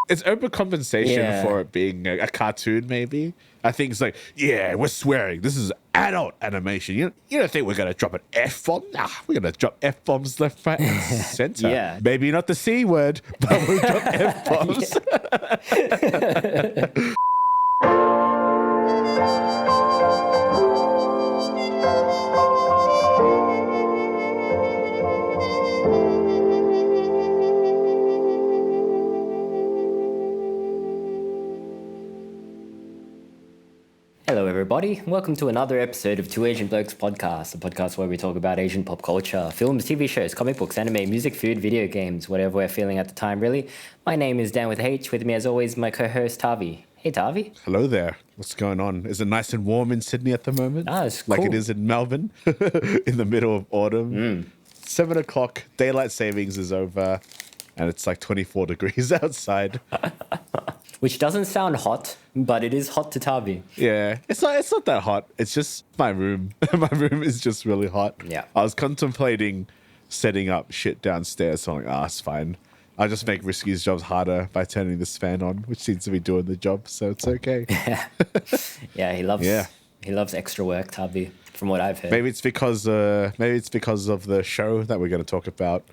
It's overcompensation for it being a cartoon, maybe. I think it's like, yeah, we're swearing. This is adult animation. You don't think we're going to drop an F-bomb? Nah, we're going to drop F-bombs left, right, and center. Yeah. Maybe not the C word, but we'll drop F-bombs. Hello, everybody. Welcome to another episode of Two Asian Blokes podcast, a podcast where we talk about Asian pop culture, films, TV shows, comic books, anime, music, food, video games, whatever we're feeling at the time, really. My name is Dan with H. With me, as always, my co-host, Tavi. Hey, Tavi. Hello there. What's going on? Is it nice and warm in Sydney at the moment? It's cool. Like it is in Melbourne in the middle of autumn. 7 o'clock, daylight savings is over, and it's like 24 degrees outside. Which doesn't sound hot, but it is hot to Tavi. Yeah, it's not that hot. It's just my room. My room is just really hot. Yeah. I was contemplating setting up shit downstairs, so I'm like, it's fine. I'll just make Risky's jobs harder by turning this fan on, which seems to be doing the job, so it's okay. Yeah, he loves extra work, Tavi, from what I've heard. Maybe it's because of the show that we're going to talk about,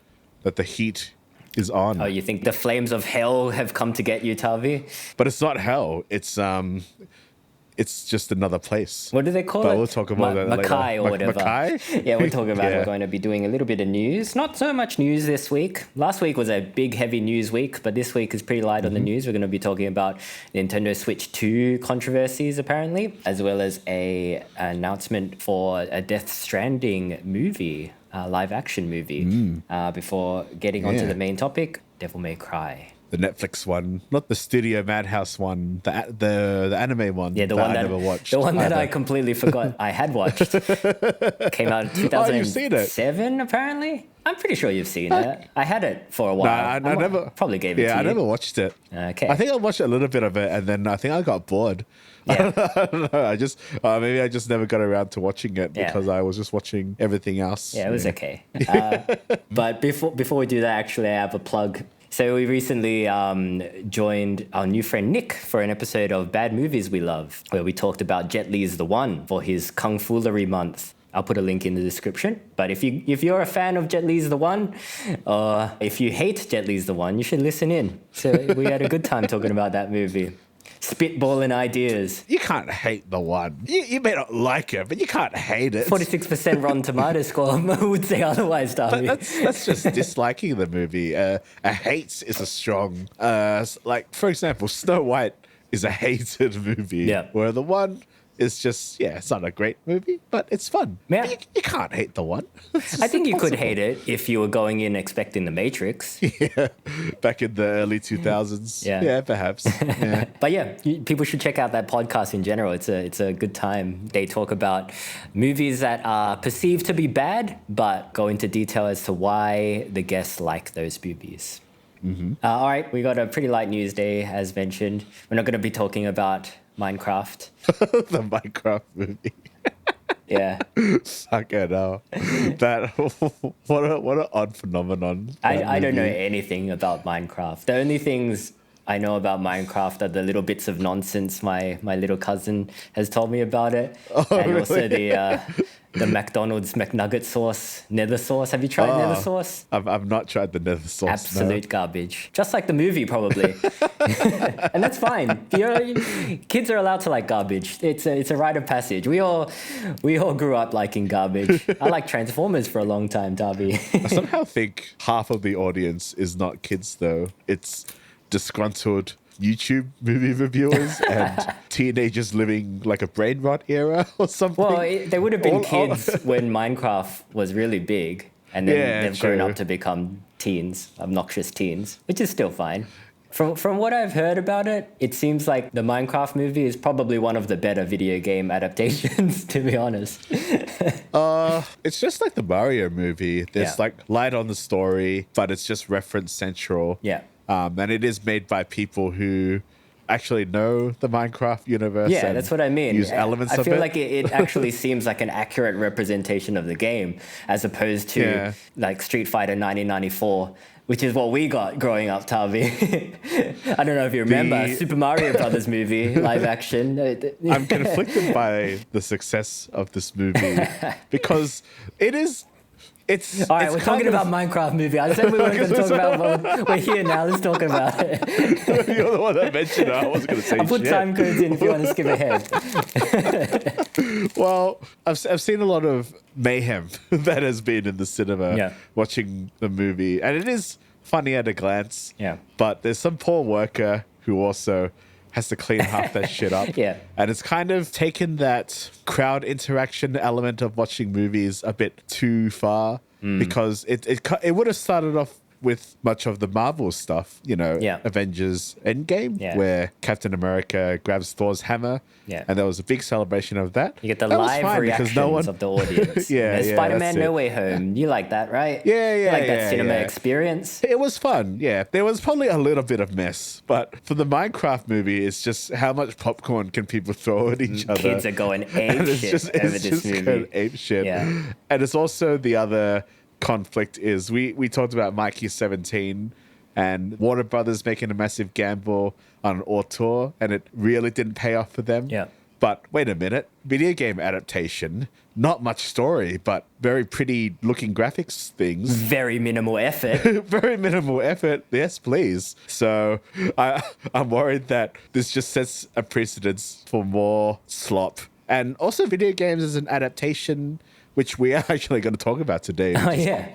that the heat is on. Oh, you think the flames of hell have come to get you, Tavi? But it's not hell. It's just another place. What do they call it? But we'll talk about that later. Mackay or whatever. Mackay? Yeah, we'll talk about it. We're going to be doing a little bit of news. Not so much news this week. Last week was a big, heavy news week, but this week is pretty light on the news. We're going to be talking about Nintendo Switch 2 controversies, apparently, as well as an announcement for a Death Stranding movie, live-action movie. Before getting onto the main topic, Devil May Cry. The Netflix one, not the Studio Madhouse one, the anime one. Yeah, the one that I never watched. The one that I completely forgot I had watched. Came out in 2007, apparently. I'm pretty sure you've seen it. I had it for a while. I never probably gave it to you. Yeah, I never watched it. Okay. I think I watched a little bit of it, and then I think I got bored. Yeah. I don't know. Maybe I just never got around to watching it because I was just watching everything else. Yeah, it was okay. But before we do that, actually, I have a plug. So we recently joined our new friend Nick for an episode of Bad Movies We Love, where we talked about Jet Li's The One for his Kung Foolery month. I'll put a link in the description. But if you're a fan of Jet Li's The One, or if you hate Jet Li's The One, you should listen in. So we had a good time talking about that movie. Spitballing ideas. You can't hate The One. You may not like it, but you can't hate it. 46% Rotten Tomato score. I would say otherwise, Darby. That's just disliking the movie. A hate is a strong... like, for example, Snow White is a hated movie. Yeah. Where The One is just... Yeah, it's not a great movie, but it's fun. Yeah. You can't hate The One. I think you could hate it if you were going in expecting The Matrix. Yeah, back in the early 2000s. Yeah, perhaps. Yeah. But yeah, people should check out that podcast in general. It's a good time. They talk about movies that are perceived to be bad, but go into detail as to why the guests like those movies. All right, we got a pretty light news day, as mentioned. We're not going to be talking about Minecraft. The Minecraft movie. Yeah. Suck it out. That what an odd phenomenon. I don't know anything about Minecraft. The only things I know about Minecraft are the little bits of nonsense my little cousin has told me about it. Also the McDonald's McNugget sauce, nether sauce. Have you tried nether sauce? I've not tried the nether sauce. Absolute garbage. Just like the movie, probably. And that's fine. Kids are allowed to like garbage. It's a rite of passage. We all grew up liking garbage. I like Transformers for a long time, Darby. I somehow think half of the audience is not kids, though. It's disgruntled YouTube movie reviewers and teenagers living like a brain rot era or something. Well, they would have been kids when Minecraft was really big, and then they've grown up to become teens, obnoxious teens, which is still fine. From what I've heard about it, it seems like the Minecraft movie is probably one of the better video game adaptations, to be honest. It's just like the Mario movie. There's like light on the story, but it's just reference central. Yeah. And it is made by people who actually know the Minecraft universe. Yeah, and that's what I mean. Use elements I of feel it. like it actually seems like an accurate representation of the game as opposed to like Street Fighter 1994, which is what we got growing up, Tavi. I don't know if you remember Super Mario Brothers movie, live action. I'm conflicted by the success of this movie because it's all right, we're talking about Minecraft movie. I said we weren't going to talk about it. We're here now. Let's talk about it. You're the one that mentioned it. I wasn't going to say I'll put time codes in if you want to skip ahead. Well, I've seen a lot of mayhem that has been in the cinema watching the movie. And it is funny at a glance. Yeah. But there's some poor worker who also has to clean half that shit up. Yeah. And it's kind of taken that crowd interaction element of watching movies a bit too far because it would have started off with much of the Marvel stuff, Avengers Endgame, where Captain America grabs Thor's hammer. Yeah. And there was a big celebration of that. You get the live reactions of the audience. Spider-Man No Way Home. You like that, right? Yeah. You like that cinema experience? It was fun, yeah. There was probably a little bit of mess, but for the Minecraft movie, it's just how much popcorn can people throw at each other. Kids are going ape shit over this movie. Going ape shit. Yeah. And it's also the other conflict is we talked about Mikey 17 and Warner Brothers making a massive gamble on an auteur, and it really didn't pay off for them. Yeah. But wait a minute, video game adaptation, not much story, but very pretty looking graphics things. Very minimal effort. Very minimal effort. Yes, please. So I'm worried that this just sets a precedence for more slop. And also video games as an adaptation, which we are actually going to talk about today,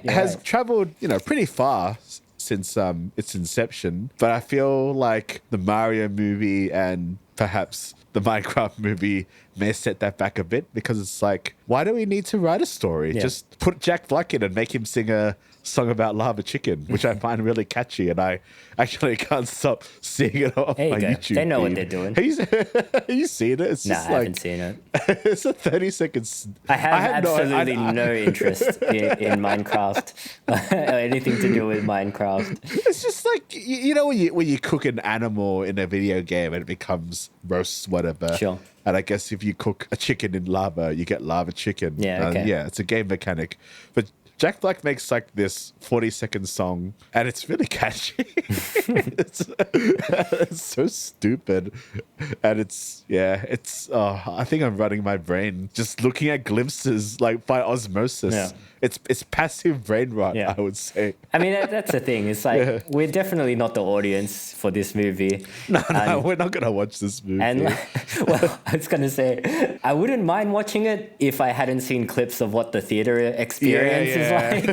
has traveled, pretty far since its inception. But I feel like the Mario movie and perhaps the Minecraft movie may set that back a bit because it's like, why do we need to write a story? Yeah. Just put Jack Black in and make him sing a song about lava chicken, which I find really catchy, and I actually can't stop seeing it off my YouTube. They know what they're doing. Have you seen it? It's just I haven't seen it. It's a 30-second. I have absolutely no interest in Minecraft or anything to do with Minecraft. It's just like when you cook an animal in a video game and it becomes roast whatever. Sure. And I guess if you cook a chicken in lava, you get lava chicken. Yeah, okay. It's a game mechanic. But Jack Black makes like this 40-second song, and it's really catchy. it's so stupid, and I think I'm running my brain just looking at glimpses like by osmosis. Yeah. It's passive brain rot, I would say. I mean, that's the thing. It's like we're definitely not the audience for this movie. No, we're not gonna watch this movie. And I was gonna say, I wouldn't mind watching it if I hadn't seen clips of what the theater experience is like.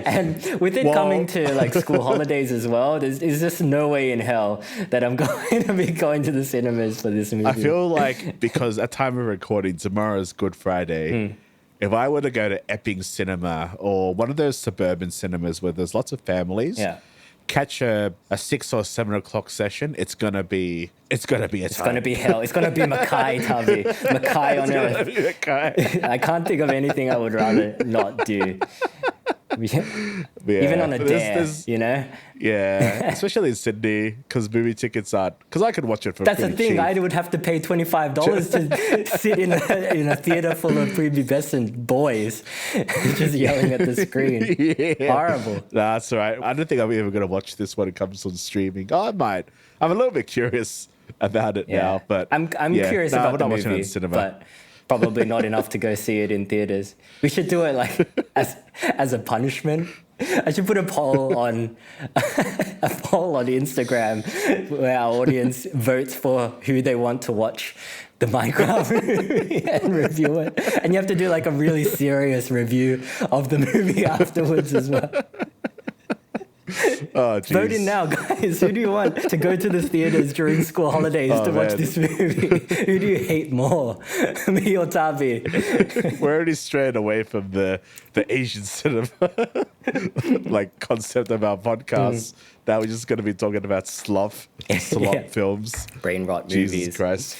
And with it coming to like school holidays as well, there's just no way in hell that I'm going to be going to the cinemas for this movie. I feel like because at time of recording, tomorrow's Good Friday. If I were to go to Epping Cinema or one of those suburban cinemas where there's lots of families, catch a 6 or 7 o'clock session, it's gonna be hell. It's gonna be Mackay, Tavi. Mackay on Earth. I can't think of anything I would rather not do. Even on a dare, Yeah, especially in Sydney, because movie tickets aren't. Because I could watch it for. That's the thing. Cheap. I would have to pay $25 to sit in a theater full of prepubescent boys, just yelling at the screen. Horrible. Nah, that's all right. I don't think I'm even gonna watch this when it comes on streaming. Oh, I might. I'm a little bit curious about it now, but I'm curious about the movie, but probably not enough to go see it in theaters. We should do it like as a punishment. I should put a poll on Instagram where our audience votes for who they want to watch the Minecraft movie and review it. And you have to do like a really serious review of the movie afterwards as well. Oh, geez. Vote in now, guys. Who do you want to go to the theaters during school holidays to watch this movie? Who do you hate more, me or Tavi? We're already straying away from the Asian cinema like concept of our podcast. Now we're just going to be talking about slop films, brain rot Jesus movies. Christ.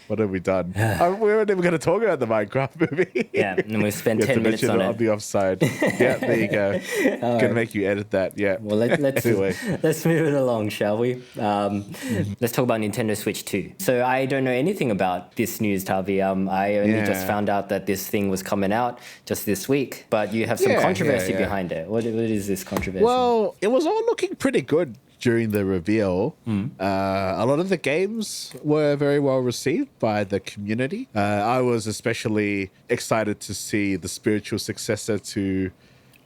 What have we done? We weren't even going to talk about the Minecraft movie. Yeah, and we spent You have 10 to minutes mention on it it. on the offside. Yeah, there you go. Gonna make you edit that. Yeah. Well, let's Anyway. let's move it along, shall we? Let's talk about Nintendo Switch 2. So I don't know anything about this news, Tavi. I only just Yeah. found out that this thing was coming out just this week, but you have some Yeah, controversy yeah, yeah. behind it. What is this controversy? Well, it was all looking pretty good during the reveal. A lot of the games were very well received by the community. I was especially excited to see the spiritual successor to,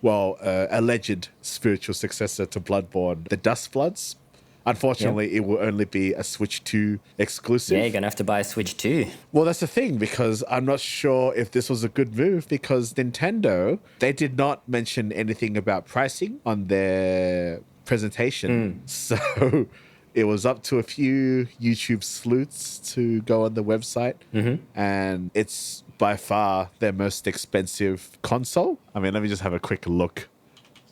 alleged spiritual successor to Bloodborne, the Dust Bloods. Unfortunately, it will only be a Switch 2 exclusive. Yeah, you're gonna have to buy a Switch 2. Well, that's the thing, because I'm not sure if this was a good move, because Nintendo, they did not mention anything about pricing on their presentation. So it was up to a few YouTube sleuths to go on the website. And it's by far their most expensive console. I mean, let me just have a quick look.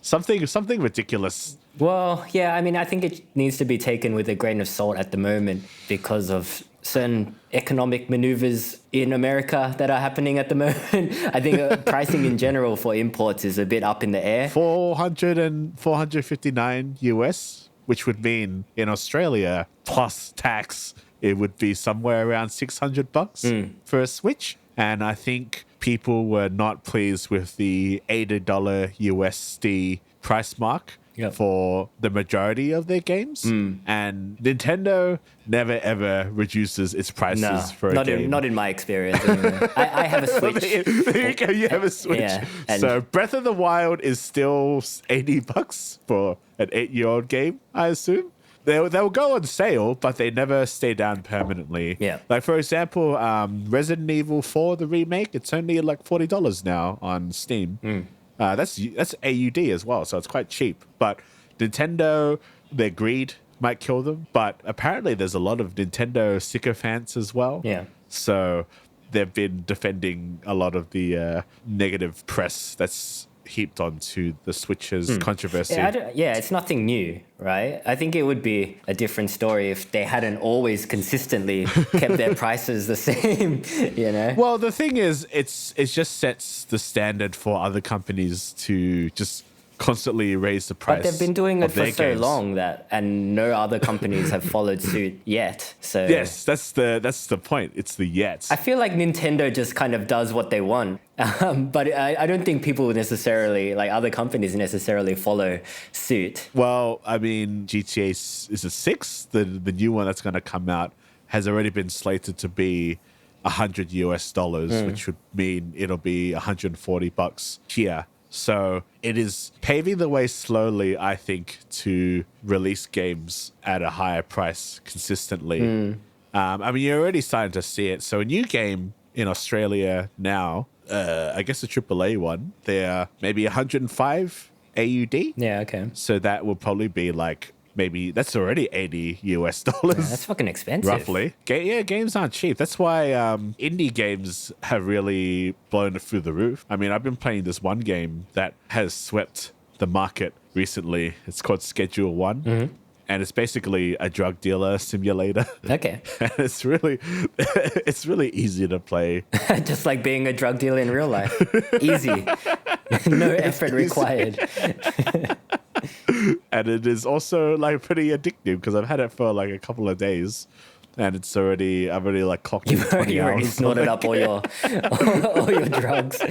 Something ridiculous. Well, yeah, I mean, I think it needs to be taken with a grain of salt at the moment because of certain economic maneuvers in America that are happening at the moment. I think pricing in general for imports is a bit up in the air. 459 US, which would mean in Australia plus tax, it would be somewhere around $600 for a Switch. And I think people were not pleased with the $80 USD price mark for the majority of their games. And Nintendo never ever reduces its prices for a game. Not in my experience. Anyway. I have a Switch. There you go, you have a Switch. Yeah, So Breath of the Wild is still $80 for an 8-year-old game, I assume. They'll go on sale, but they never stay down permanently. Yeah. Like, for example, Resident Evil 4, the remake, it's only like $40 now on Steam. That's AUD as well, so it's quite cheap. But Nintendo, their greed might kill them. But apparently there's a lot of Nintendo sycophants as well. Yeah. So they've been defending a lot of the negative press that's heaped onto the Switch's controversy. Yeah, it's nothing new, right? I think it would be a different story if they hadn't always consistently kept their prices the same, you know? Well, the thing is, it just sets the standard for other companies to just constantly raise the price. But they've been doing it of for their so games. long and no other companies have followed suit yet. So Yes, that's the point. It's the yet. I feel like Nintendo just kind of does what they want. But I don't think people necessarily, like other companies necessarily follow suit. Well, I mean, GTA is it 6? The new one that's going to come out has already been slated to be $100 US, which would mean it'll be $140 here. So it is paving the way slowly, I think, to release games at a higher price consistently. I mean, you're already starting to see it. So a new game in Australia now, I guess a AAA one, they're maybe 105 AUD. Yeah, okay. So that will probably be like, maybe that's already $80 US. That's fucking expensive. Roughly. Games aren't cheap. That's why indie games have really blown it through the roof. I mean, I've been playing this one game that has swept the market recently. It's called Schedule 1. And it's basically a drug dealer simulator. Okay. And it's really easy to play. Just like being a drug dealer in real life. Easy. No effort required. And it is also like pretty addictive because I've had it for like a couple of days. And I've already like clocked in 20 You already hours. snorted up all your drugs.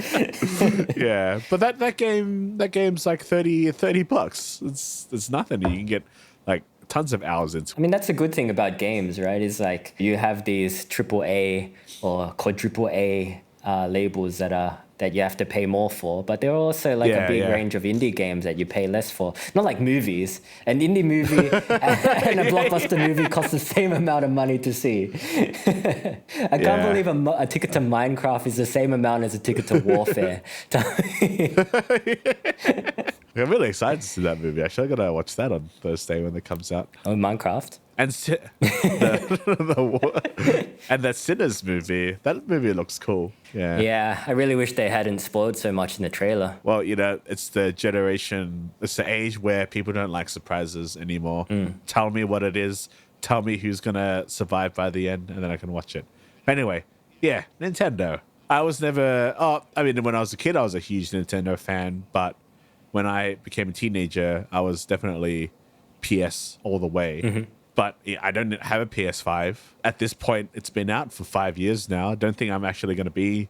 Yeah, but that game's like $30. It's nothing. You can get like tons of hours into. I mean, that's a good thing about games, right? Is like you have these AAA or quadruple A labels that you have to pay more for, but there are also like a big range of indie games that you pay less for. Not like movies. An indie movie and a blockbuster movie cost the same amount of money to see. I can't believe a ticket to Minecraft is the same amount as a ticket to Warfare. I'm really excited to see that movie. Actually, I gotta watch that on Thursday when it comes out. Oh, Minecraft? And and that Sinners movie. That movie looks cool. Yeah. Yeah, I really wish they hadn't spoiled so much in the trailer. Well, you know, it's the generation, it's the age where people don't like surprises anymore. Tell me what it is. Tell me who's gonna survive by the end, and then I can watch it. Anyway, yeah, Nintendo. I was never. Oh, I mean, when I was a kid, I was a huge Nintendo fan. But when I became a teenager, I was definitely PS all the way. But yeah, I don't have a PS5 at this point. It's been out for 5 years now. I don't think I'm actually going to be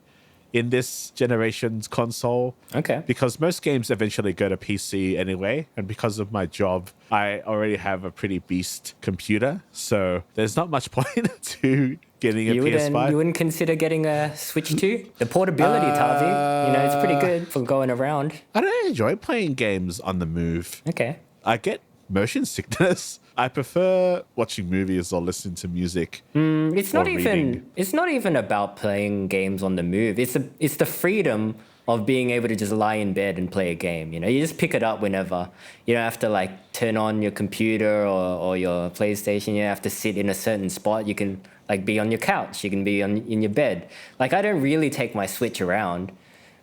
in this generation's console. Okay. Because most games eventually go to PC anyway. And because of my job, I already have a pretty beast computer. So there's not much point to getting a PS5. You wouldn't consider getting a Switch 2? The portability, Tavi, it's pretty good for going around. I don't enjoy playing games on the move. Okay. I get motion sickness. I prefer watching movies or listening to music. It's not even about playing games on the move. It's the freedom of being able to just lie in bed and play a game. You just pick it up whenever. You don't have to like turn on your computer or your PlayStation. You don't have to sit in a certain spot. You can like be on your couch. You can be in your bed. Like I don't really take my Switch around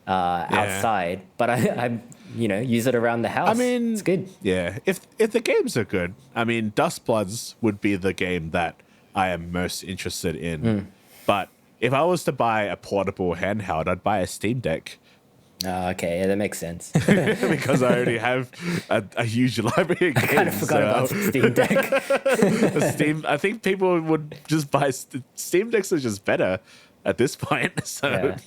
outside, but I use it around the house. I mean, it's good. Yeah, if the games are good, I mean, Dust Bloods would be the game that I am most interested in. But if I was to buy a portable handheld, I'd buy a Steam Deck. Okay, yeah, that makes sense. Because I already have a huge library of games. I kind of forgot about Steam Deck. I think people would just buy Steam Decks are just better at this point.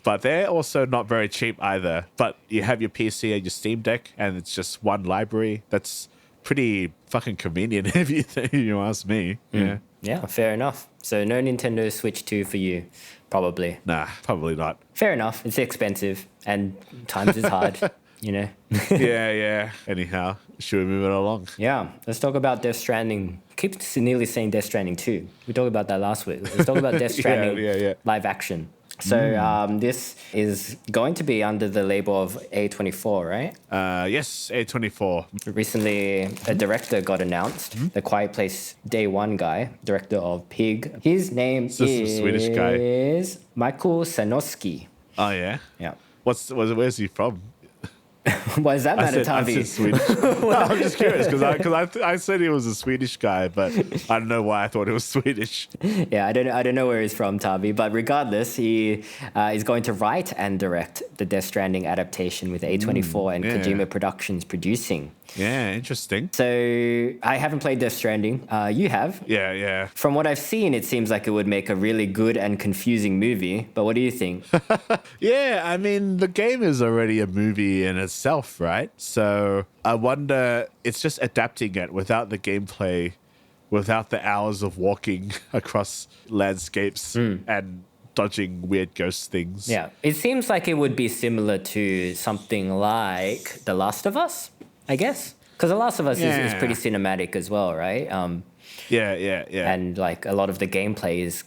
But they're also not very cheap either. But you have your PC and your Steam Deck, and it's just one library. That's pretty fucking convenient if you ask me. Yeah, fair enough. So no Nintendo Switch 2 for you, probably. Nah, probably not. Fair enough. It's expensive and times is hard, Yeah. Anyhow, should we move it along? Yeah, let's talk about Death Stranding. Keep nearly saying Death Stranding 2. We talked about that last week. Let's talk about Death Stranding live action. So this is going to be under the label of A24, right? Yes, A24. Recently, a director got announced. The Quiet Place Day One guy, director of Pig. His name is a Swedish guy. Michael Sanoski. Oh, yeah? Yeah. Where's he from? Why does that matter, Tavi? I said Swedish. No, I'm just curious because I said he was a Swedish guy, but I don't know why I thought he was Swedish. Yeah, I don't know where he's from, Tavi. But regardless, he is going to write and direct the Death Stranding adaptation with A24 and Kojima Productions producing. Yeah, interesting. So I haven't played Death Stranding. You have? Yeah. From what I've seen, it seems like it would make a really good and confusing movie. But what do you think? Yeah, I mean, the game is already a movie in itself, right? So I wonder, it's just adapting it without the gameplay, without the hours of walking across landscapes and dodging weird ghost things. Yeah, it seems like it would be similar to something like The Last of Us, I guess. Because The Last of Us is pretty cinematic as well, right? Yeah. And like a lot of the gameplay is,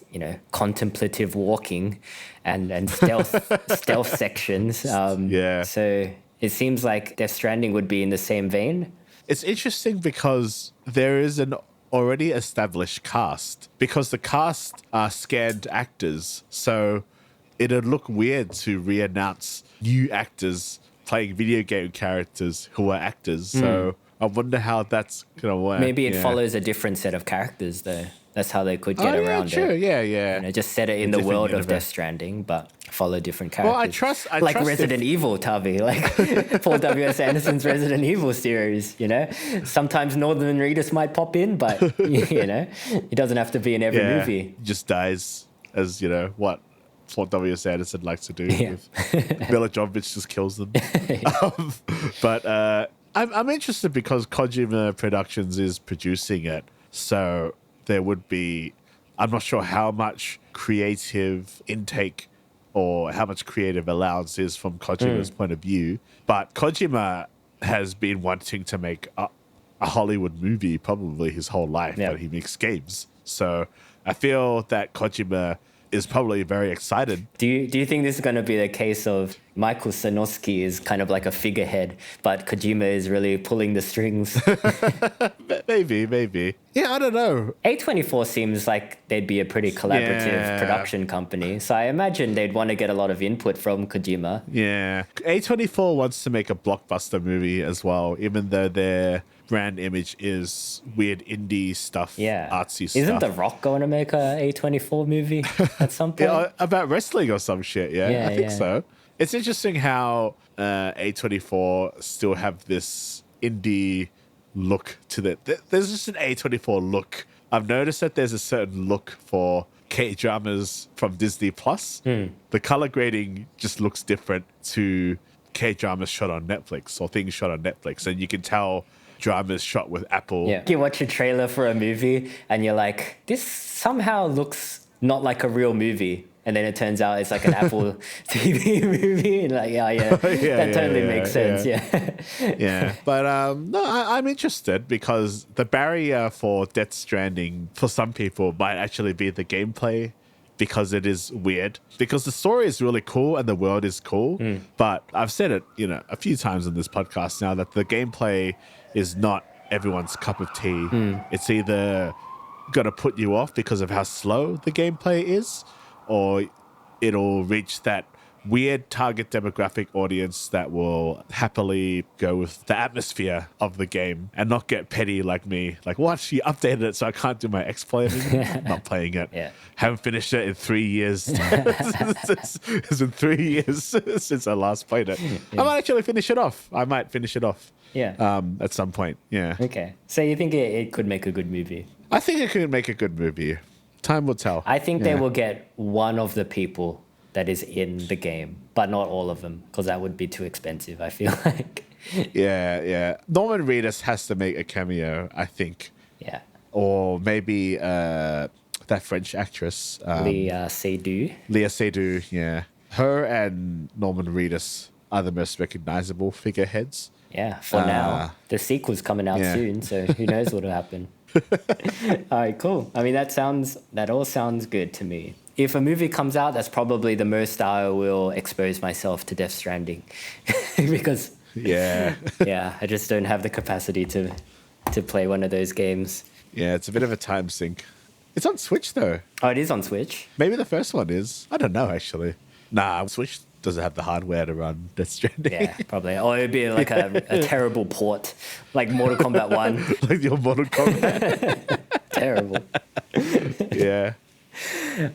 contemplative walking and stealth sections. So it seems like Death Stranding would be in the same vein. It's interesting because there is an already established cast, because the cast are scanned actors. So it'd look weird to re-announce new actors playing video game characters who are actors. So I wonder how that's going to work. Maybe it follows a different set of characters, though. That's how they could get around it. Yeah. Just set it in the world of Death Stranding, but follow different characters. Well, I trust Resident Evil, Tavi, like Paul W.S. Anderson's Resident Evil series, Sometimes Northern Reedus might pop in, but, he doesn't have to be in every movie. He just dies as, what Paul W.S. Anderson likes to do. Mila Jovovich just kills them. But I'm interested because Kojima Productions is producing it. So there would be, I'm not sure how much creative intake or how much creative allowance is from Kojima's point of view. But Kojima has been wanting to make a Hollywood movie probably his whole life, but he makes games. So I feel that Kojima is probably very excited. Do you think this is going to be the case of Michael Sanoski is kind of like a figurehead, but Kojima is really pulling the strings? Maybe. Yeah, I don't know. A24 seems like they'd be a pretty collaborative production company, so I imagine they'd want to get a lot of input from Kojima. Yeah. A24 wants to make a blockbuster movie as well, even though they're brand image is weird indie stuff, artsy stuff. Isn't The Rock going to make a A24 movie at some point? About wrestling or some shit, yeah I think so. It's interesting how A24 still have this indie look to it. There's just an A24 look. I've noticed that there's a certain look for K-dramas from Disney Plus. The color grading just looks different to K-dramas shot on Netflix or things shot on Netflix, and you can tell dramas shot with Apple. Yeah. You watch a trailer for a movie and you're like, this somehow looks not like a real movie. And then it turns out it's like an Apple TV movie. And like, that totally makes sense. Yeah. But no, I'm interested because the barrier for Death Stranding for some people might actually be the gameplay, because it is weird. Because the story is really cool and the world is cool. But I've said it, a few times on this podcast now that the gameplay is not everyone's cup of tea. It's either going to put you off because of how slow the gameplay is, or it'll reach that weird target demographic audience that will happily go with the atmosphere of the game and not get petty like me. Like, what? You updated it so I can't do my exploit anymore? Not playing it. Haven't finished it in 3 years. It's been 3 years since I last played it. I might actually finish it off. At some point. Yeah. Okay. So you think it could make a good movie? I think it could make a good movie. Time will tell. I think they will get one of the people that is in the game, but not all of them, because that would be too expensive, I feel like. Yeah. Norman Reedus has to make a cameo, I think. Yeah. Or maybe that French actress. Léa Seydoux. Léa Seydoux, yeah. Her and Norman Reedus are the most recognizable figureheads. Yeah, for now. The sequel's coming out soon, so who knows what'll happen. All right, cool. I mean, that all sounds good to me. If a movie comes out, that's probably the most I will expose myself to Death Stranding. Because I just don't have the capacity to play one of those games. Yeah, it's a bit of a time sink. It's on Switch though. Oh, it is on Switch? Maybe the first one is. I don't know actually. Nah, Switch doesn't have the hardware to run Death Stranding. Yeah, probably. Or it'd be like a terrible port, like Mortal Kombat 1. Like your Mortal Kombat. Terrible. Yeah.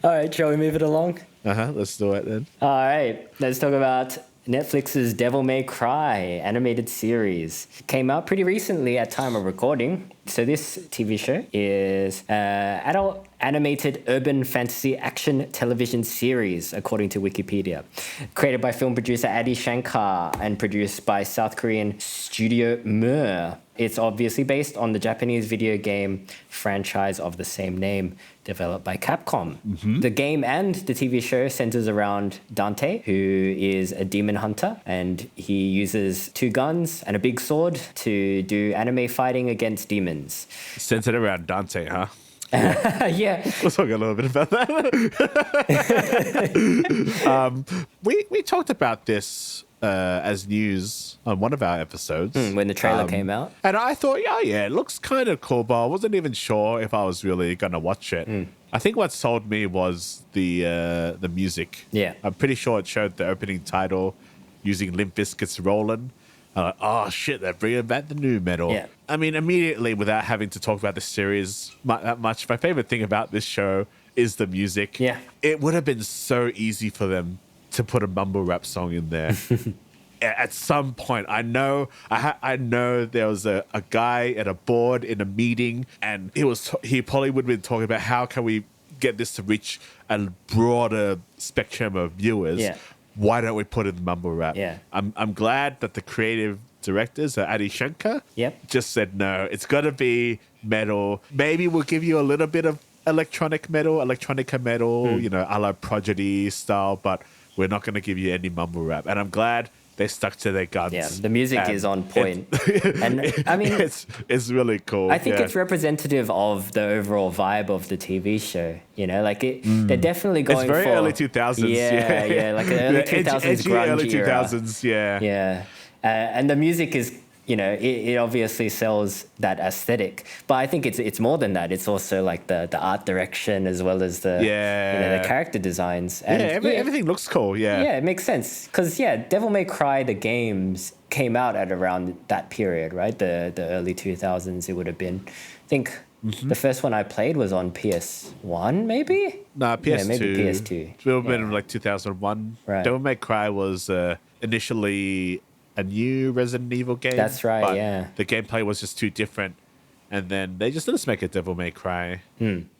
All right, shall we move it along? Let's do it then. All right, let's talk about Netflix's Devil May Cry animated series. Came out pretty recently at time of recording. So this TV show is adult animated urban fantasy action television series, according to Wikipedia. Created by film producer Adi Shankar and produced by South Korean Studio Mer. It's obviously based on the Japanese video game franchise of the same name, developed by Capcom. The game and the TV show centers around Dante, who is a demon hunter, and he uses 2 guns and a big sword to do anime fighting against demons. Centered around Dante, huh? Yeah. We'll talk a little bit about that. We talked about this as news on one of our episodes. When the trailer came out. And I thought, it looks kind of cool, but I wasn't even sure if I was really going to watch it. I think what sold me was the music. Yeah. I'm pretty sure it showed the opening title using Limp Bizkit's Rollin'. Oh shit, they're bringing back the new metal. Yeah. I mean, immediately without having to talk about the series that much, my favorite thing about this show is the music. Yeah. It would have been so easy for them to put a mumble rap song in there. At some point, I know there was a guy at a board in a meeting, and he probably would have been talking about how can we get this to reach a broader spectrum of viewers. Yeah. Why don't we put in mumble rap? Yeah. I'm glad that the creative directors, Adi Shankar, just said no. It's got to be metal. Maybe we'll give you a little bit of electronica metal, a la Prodigy style, but we're not going to give you any mumble rap. And I'm glad they stuck to their guns. Yeah, the music is on point. And I mean, it's really cool. I think it's representative of the overall vibe of the TV show. They're definitely going for... It's very early 2000s. Yeah, like an early 2000s grunge early era. 2000s, yeah. Yeah. And the music is, it obviously sells that aesthetic. But I think it's more than that. It's also like the art direction as well as the the character designs. And everything looks cool. Yeah, it makes sense. Because Devil May Cry, the games came out at around that period, right? The early 2000s it would have been. I think the first one I played was on PS1, maybe? No, PS2. Yeah, maybe PS2. It would have been like 2001. Right. Devil May Cry was initially a new Resident Evil game. That's right, but the gameplay was just too different. And then they just let us make a Devil May Cry.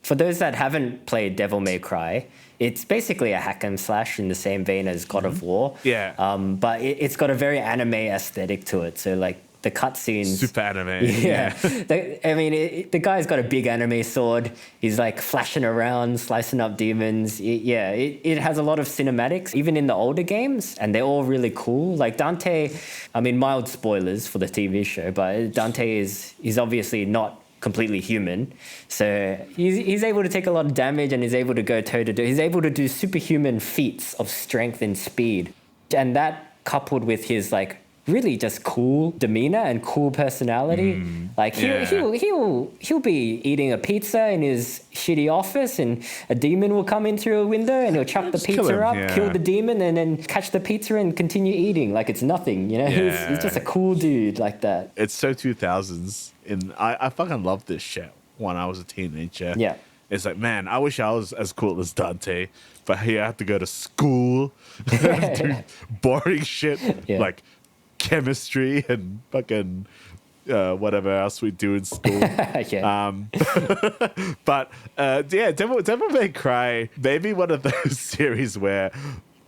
For those that haven't played Devil May Cry, it's basically a hack and slash in the same vein as God of War. Yeah. But it's got a very anime aesthetic to it. So like the cutscenes. Super anime. Yeah. The guy's got a big anime sword. He's like flashing around, slicing up demons. It has a lot of cinematics, even in the older games, and they're all really cool. Like Dante, mild spoilers for the TV show, but Dante is obviously not completely human. So he's able to take a lot of damage and he's able to go toe-to-toe. He's able to do superhuman feats of strength and speed. And that coupled with his like really just cool demeanor and cool personality. Like he'll be eating a pizza in his shitty office and a demon will come in through a window and he'll chuck the pizza up, kill the demon and then catch the pizza and continue eating like it's nothing, He's just a cool dude like that. It's so 2000s. I fucking loved this shit when I was a teenager. Yeah. It's like, man, I wish I was as cool as Dante, but here I have to go to school, do boring shit like chemistry and fucking whatever else we do in school. But Devil May Cry, maybe one of those series where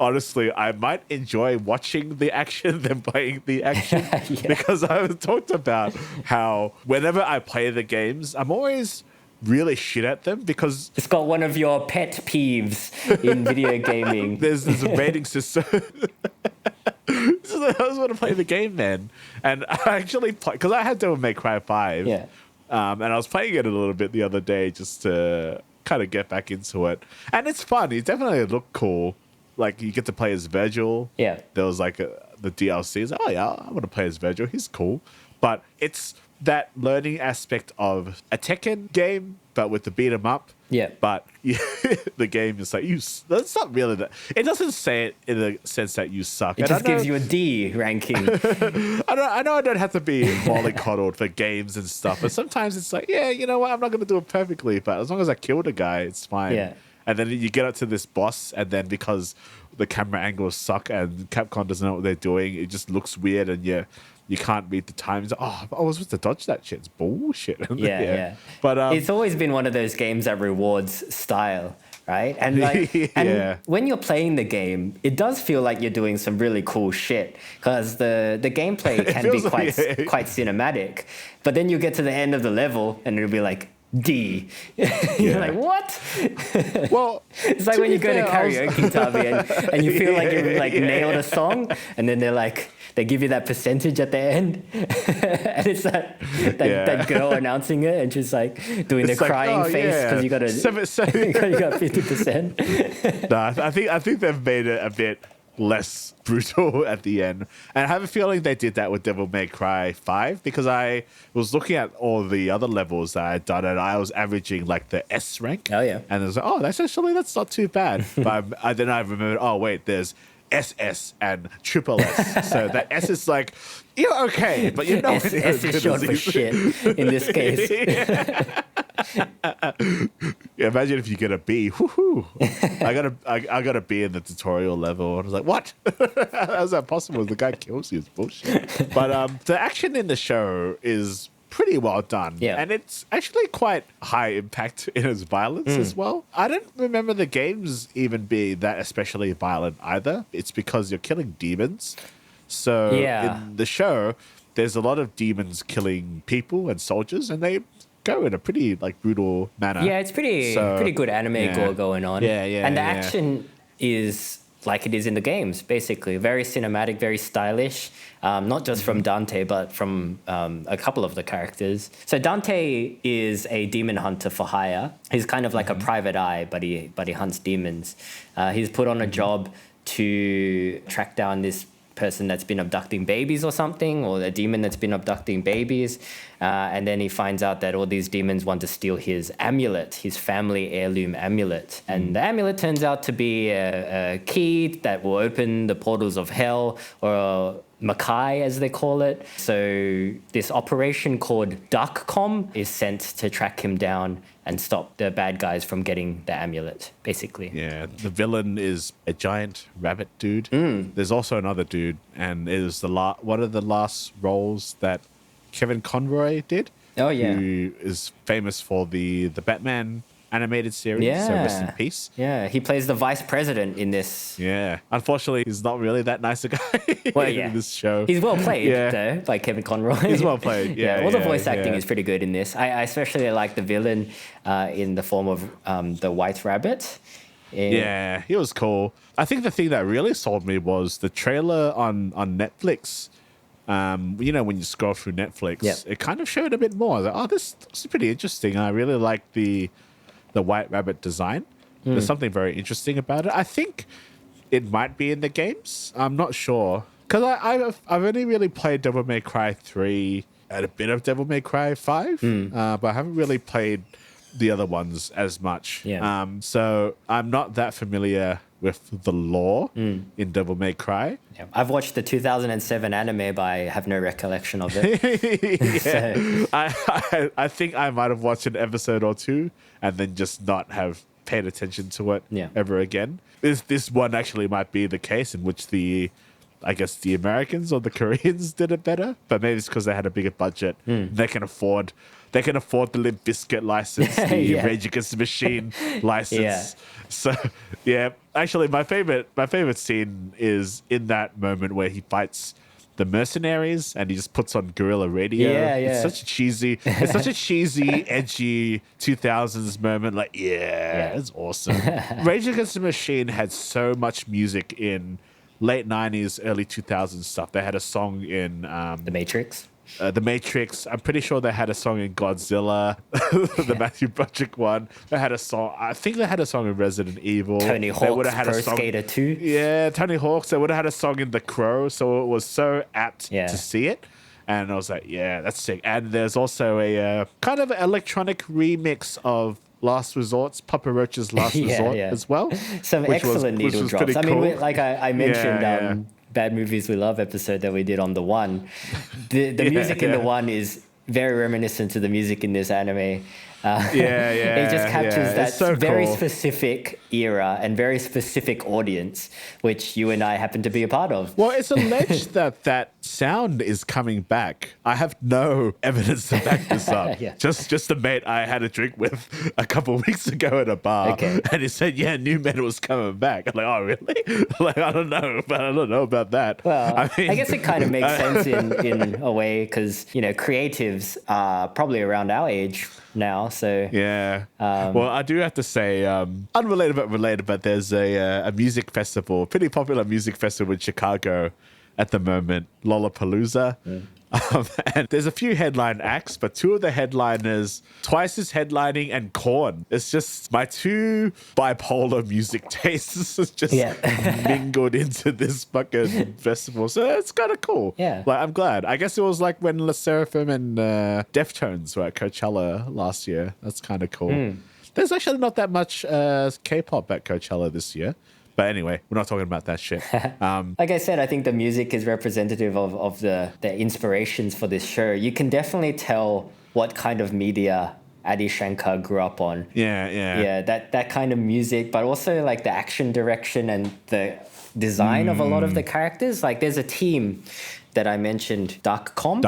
honestly I might enjoy watching the action than playing the action because I've talked about how whenever I play the games, I'm always really shit at them because it's got one of your pet peeves in video gaming. There's a rating system. I just want to play the game, man. And I actually play because I had Devil May Cry 5. Yeah. And I was playing it a little bit the other day just to kind of get back into it. And it's fun. It definitely looked cool. Like you get to play as Virgil. Yeah. There was like the DLC. Like, oh yeah, I want to play as Virgil. He's cool. But it's that learning aspect of a Tekken game, but with the beat 'em up. Yeah. But the game is like, that's not really that. It doesn't say it in the sense that you suck. It just gives you a D ranking. I know I don't have to be mollycoddled for games and stuff, but sometimes it's like, yeah, you know what? I'm not going to do it perfectly, but as long as I killed a guy, it's fine. Yeah. And then you get up to this boss, and then because the camera angles suck and Capcom doesn't know what they're doing, it just looks weird, and you can't read the times. Oh, I was supposed to dodge that shit. It's bullshit. Yeah. But it's always been one of those games that rewards style, right? And and when you're playing the game, it does feel like you're doing some really cool shit because the gameplay can be quite cinematic. But then you get to the end of the level and it'll be like D. You're like, what? Well, it's like when you go to karaoke, Tavi, and you feel like you like nailed a song, and then they give you that percentage at the end, and it's that girl announcing it, and she's like doing the crying face because you got 50%. No, I think they've made it a bit less brutal at the end, and I have a feeling they did that with Devil May Cry 5 because I was looking at all the other levels that I had done and I was averaging like the S rank. Oh yeah, and I was like, that's not too bad. But then I remembered, oh wait, there's SS and triple S. So the S is like, you're okay, but you're not. S is short for shit in this case. Yeah, imagine if you get a B. Woohoo! I got a B in the tutorial level. I was like, what? How is that possible? The guy kills you. It's bullshit. But the action in the show is pretty well done. Yeah. And it's actually quite high impact in its violence as well. I don't remember the games even being that especially violent either. It's because you're killing demons. So in the show, there's a lot of demons killing people and soldiers, and they go in a pretty like brutal manner. Yeah, it's pretty good anime gore going on. Yeah. And the action is like it is in the games, basically. Very cinematic, very stylish. Not just from Dante, but from a couple of the characters. So Dante is a demon hunter for hire. He's kind of like a private eye, but he hunts demons. He's put on a job to track down this person that's been abducting babies or something, or a demon that's been abducting babies. And then he finds out that all these demons want to steal his amulet, his family heirloom amulet. And the amulet turns out to be a key that will open the portals of hell, or Makai, as they call it. So this operation called Darkcom is sent to track him down and stop the bad guys from getting the amulet, basically. Yeah, the villain is a giant rabbit dude. There's also another dude, and it is one of the last roles that Kevin Conroy did. Oh, yeah. Who is famous for the Batman animated series, so rest in peace. Yeah, he plays the vice president in this. Yeah, unfortunately, he's not really that nice a guy in this show. He's well played, though, by Kevin Conroy. He's well played, all the voice acting is pretty good in this. I especially like the villain in the form of the White Rabbit. Yeah, he was cool. I think the thing that really sold me was the trailer on Netflix. When you scroll through Netflix, it kind of showed a bit more. I was like, oh, this is pretty interesting. I really like the White Rabbit design. There's something very interesting about it. I think it might be in the games. I'm not sure. Because I've only really played Devil May Cry 3 and a bit of Devil May Cry 5, but I haven't really played the other ones as much. Yeah. So I'm not that familiar with the lore in Devil May Cry. Yeah. I've watched the 2007 anime, but I have no recollection of it. So. I think I might have watched an episode or two and then just not have paid attention to it ever again. This one actually might be the case in which the Americans or the Koreans did it better, but maybe it's because they had a bigger budget. They can afford the Limp Bizkit license, the Rage Against the Machine license. Yeah. So actually, my favorite scene is in that moment where he fights the mercenaries and he just puts on guerrilla radio. It's such a cheesy, edgy 2000s moment. Like, it's awesome. Rage Against the Machine had so much music in late 90s, early 2000s stuff. They had a song in The Matrix. The Matrix. I'm pretty sure they had a song in Godzilla, the Matthew Broderick one. They had a song. I think they had a song in Resident Evil. Tony Hawk's Pro Skater 2. Yeah, Tony Hawk's. They would have had a song in The Crow, so it was so apt to see it. And I was like, yeah, that's sick. And there's also a kind of electronic remix of Last Resort's Papa Roach's Last Resort as well. Some excellent needle drops. I mean, like I mentioned, Bad Movies We Love episode that we did on the one. The music in the one is very reminiscent to the music in this anime. It just captures that very specific era and very specific audience, which you and I happen to be a part of. Well, it's alleged that sound is coming back. I have no evidence to back this up. Just a mate I had a drink with a couple of weeks ago at a bar, and he said, new metal was coming back. I'm like, oh, really? Like, I don't know about that. Well, I guess it kind of makes sense in a way because, creatives are probably around our age now. So well, I do have to say, unrelated but related, but there's a music festival, pretty popular music festival in Chicago at the moment, Lollapalooza. And there's a few headline acts, but two of the headliners, Twice is headlining and Korn. It's just my two bipolar music tastes just mingled into this fucking festival. So it's kind of cool. Yeah. Like, I'm glad. I guess it was like when La Seraphim and Deftones were at Coachella last year. That's kind of cool. There's actually not that much K-pop at Coachella this year. But anyway, we're not talking about that shit. Like I said, I think the music is representative of the inspirations for this show. You can definitely tell what kind of media Adi Shankar grew up on. Yeah, that kind of music, but also like the action direction and the design of a lot of the characters. Like there's a team that I mentioned, Darkcom.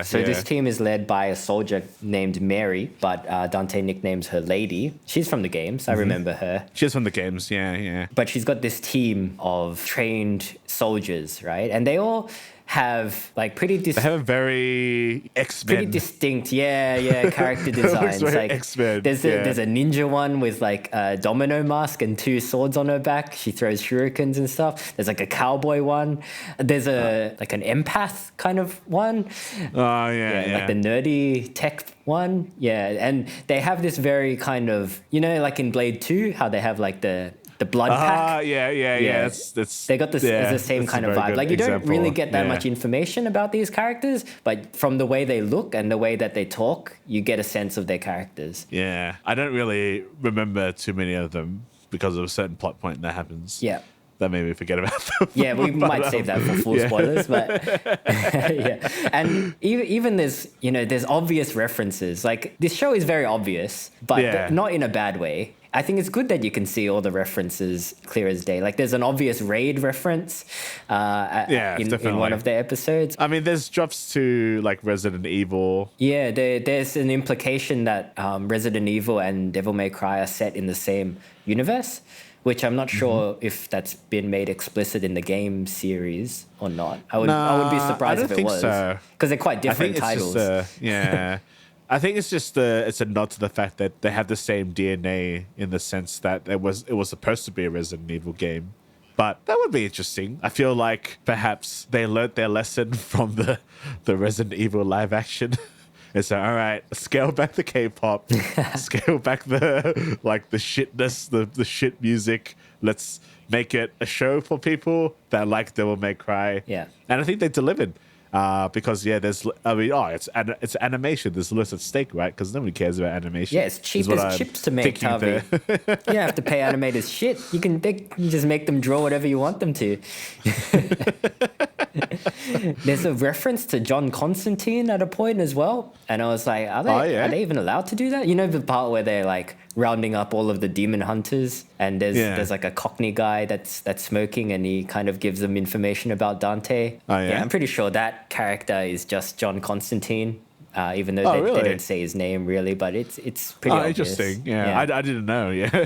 So this team is led by a soldier named Mary, but Dante nicknames her Lady. She's from the games. I remember her. She's from the games, yeah. But she's got this team of trained soldiers, right? And they all have like they have a very X-Men. Pretty distinct, character designs. Like X-Men. There's a ninja one with like a domino mask and two swords on her back. She throws shurikens and stuff. There's like a cowboy one. There's like an empath kind of one. Like the nerdy tech one. Yeah, and they have this very kind of, like in Blade 2, how they have like the the blood pack. Yeah. That's they got this the same kind of vibe. Like you don't really get that much information about these characters, but from the way they look and the way that they talk, you get a sense of their characters. Yeah, I don't really remember too many of them because of a certain plot point that happens. Yeah. That made me forget about them. Yeah, we might save that for full spoilers, but yeah. And even there's obvious references. Like this show is very obvious, but not in a bad way. I think it's good that you can see all the references clear as day. Like there's an obvious raid reference in one of the episodes. I mean, there's drops to like Resident Evil. Yeah, there's an implication that Resident Evil and Devil May Cry are set in the same universe, which I'm not sure if that's been made explicit in the game series or not. I would be surprised if it was. Because they're quite different titles. I think it's just it's a nod to the fact that they have the same DNA in the sense that it was supposed to be a Resident Evil game. But that would be interesting. I feel like perhaps they learnt their lesson from the Resident Evil live action. It's like, all right, scale back the K-pop, scale back the shitness, the shit music. Let's make it a show for people that like Devil May Cry. Yeah. And I think they delivered. Because it's animation. There's less at stake, right? Because nobody cares about animation. Yeah, it's cheap as chips to make, Harvey. You don't have to pay animators shit. You can just make them draw whatever you want them to. There's a reference to John Constantine at a point as well, and I was like, are they even allowed to do that? You know the part where they're like rounding up all of the demon hunters, and there's like a Cockney guy that's smoking, and he kind of gives them information about Dante. Yeah, I'm pretty sure that character is just John Constantine, even though they don't say his name really, but it's pretty obvious. Interesting. Yeah. I didn't know. Yeah,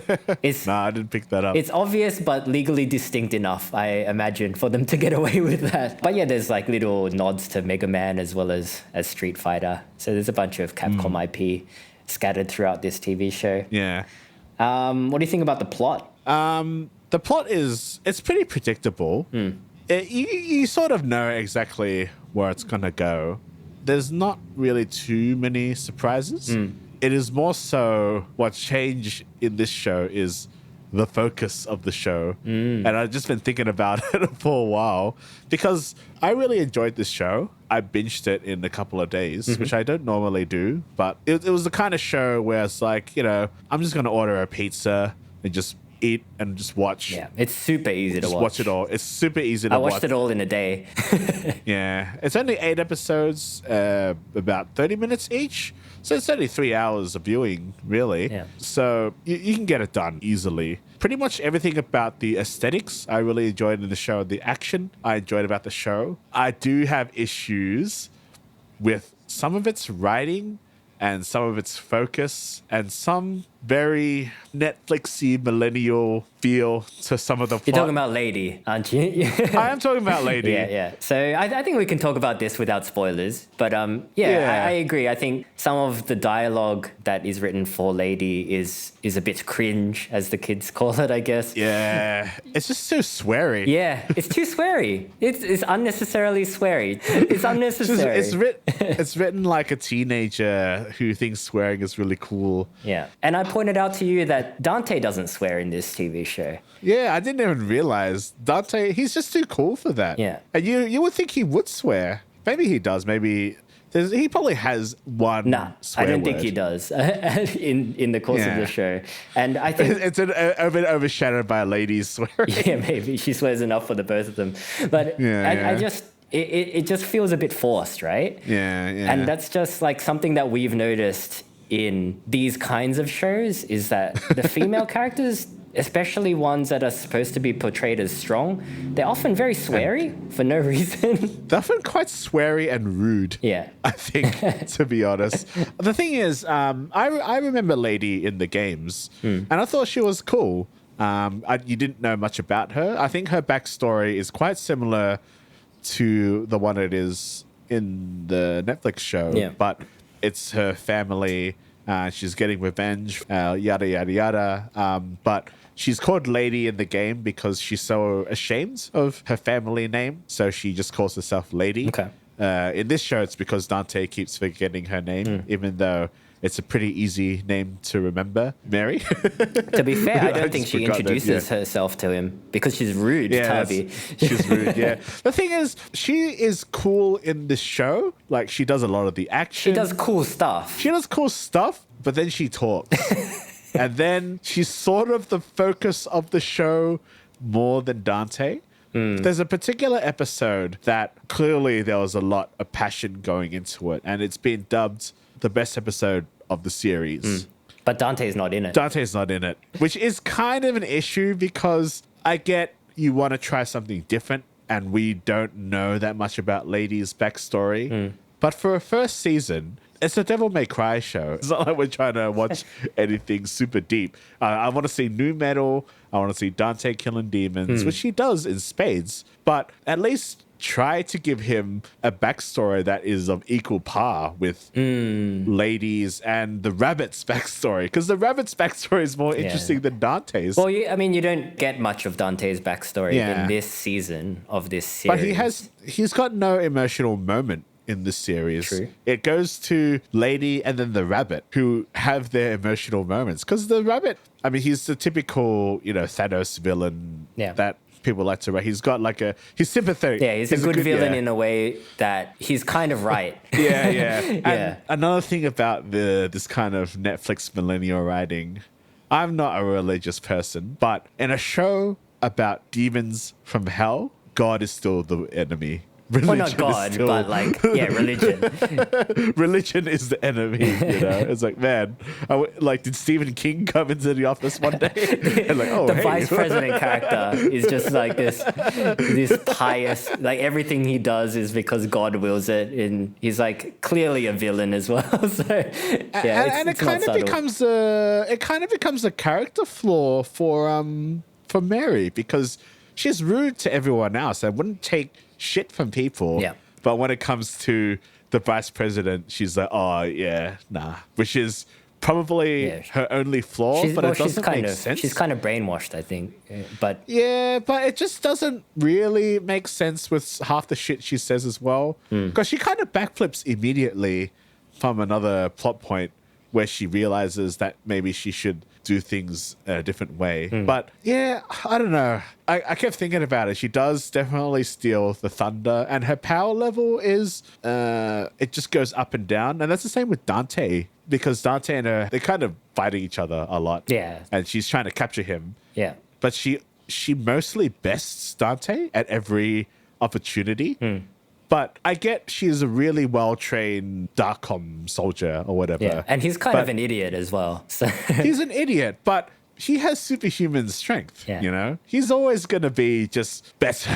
I didn't pick that up. It's obvious, but legally distinct enough, I imagine, for them to get away with that. But yeah, there's like little nods to Mega Man as well as Street Fighter. So there's a bunch of Capcom IP scattered throughout this TV show. Yeah. What do you think about the plot? The plot it's pretty predictable. You sort of know exactly where it's gonna go. There's not really too many surprises. It is more so what changed in this show is the focus of the show. And I've just been thinking about it for a while because I really enjoyed this show. I binged it in a couple of days, which I don't normally do. But it was the kind of show where it's like, I'm just going to order a pizza and just eat and just watch. Yeah, it's super easy to watch. Watch it all. It's super easy to watch. I watched it all in a day. Yeah. It's only 8 episodes, about 30 minutes each. So it's only 3 hours of viewing, really. Yeah. So you can get it done easily. Pretty much everything about the aesthetics I really enjoyed in the show. The action I enjoyed about the show. I do have issues with some of its writing and some of its focus and some very Netflixy millennial feel to some of the plot. You're talking about Lady, aren't you? I am talking about Lady. Yeah. So I think we can talk about this without spoilers. But I agree. I think some of the dialogue that is written for Lady is a bit cringe, as the kids call it, I guess. Yeah. It's just so sweary. Yeah, it's too sweary. It's unnecessarily sweary. It's unnecessary. It's written like a teenager who thinks swearing is really cool. Yeah. And I pointed out to you that Dante doesn't swear in this TV show. Yeah, I didn't even realize. Dante, he's just too cool for that. Yeah. And you would think he would swear. Maybe he does. Maybe he probably has one swear I don't word. think he does in the course of the show. And I think it's a bit overshadowed by a lady's swearing. Yeah, maybe she swears enough for the both of them. But I just it just feels a bit forced, right? Yeah. And that's just like something that we've noticed in these kinds of shows is that the female characters, especially ones that are supposed to be portrayed as strong, they're often very sweary for no reason. They're often quite sweary and rude. Yeah. I think, to be honest. The thing is, I remember Lady in the games, and I thought she was cool. You didn't know much about her. I think her backstory is quite similar to the one it is in the Netflix show, but it's her family. She's getting revenge, yada, yada, yada. But she's called Lady in the game because she's so ashamed of her family name. So she just calls herself Lady. Okay. In this show, it's because Dante keeps forgetting her name, even though it's a pretty easy name to remember, Mary. To be fair, I don't think just she forgot that, introduces herself to him because she's rude, Tubby. She's rude, yeah. The thing is, she is cool in this show. Like, she does a lot of the action. She does cool stuff. She does cool stuff, but then she talks. And then she's sort of the focus of the show more than Dante. There's a particular episode that clearly there was a lot of passion going into it, and it's been dubbed the best episode of the series. But Dante's not in it. Dante's not in it, which is kind of an issue because I get you want to try something different, and we don't know that much about Lady's backstory. But for a first season, it's a Devil May Cry show. It's not like we're trying to watch anything super deep. I want to see new metal. I want to see Dante killing demons, which he does in spades. But at least try to give him a backstory that is of equal par with Lady's and the rabbit's backstory. Because the rabbit's backstory is more interesting than Dante's. Well, I mean, you don't get much of Dante's backstory in this season of this series. But he's got no emotional moment in this series. True. It goes to Lady and then the rabbit who have their emotional moments. Because the rabbit, I mean, he's the typical, Thanos villain that people like to write. He's got he's sympathetic. Yeah, he's a good villain in a way that he's kind of right. And another thing about this kind of Netflix millennial writing, I'm not a religious person, but in a show about demons from hell, God is still the enemy. Religion not God, but religion. Religion is the enemy, It's like, man, did Stephen King come into the office one day? And the vice president character is just like this pious, like everything he does is because God wills it, and he's like clearly a villain as well. So it kind of becomes a character flaw for Mary because she's rude to everyone else and wouldn't take shit from people. Yeah. But when it comes to the vice president, she's like, oh, yeah, nah. Which is probably her only flaw, but it doesn't make sense. She's kind of brainwashed, I think. But it just doesn't really make sense with half the shit she says as well. Because she kind of backflips immediately from another plot point where she realizes that maybe she should do things a different way. But I don't know. I kept thinking about it. She does definitely steal the thunder, and her power level is, it just goes up and down. And that's the same with Dante, because Dante and her, they're kind of fighting each other a lot. Yeah. And she's trying to capture him. Yeah. But she mostly bests Dante at every opportunity. But I get she's a really well-trained Darkom soldier or whatever. Yeah, and he's kind of an idiot as well. So. He's an idiot, but he has superhuman strength, He's always going to be just better.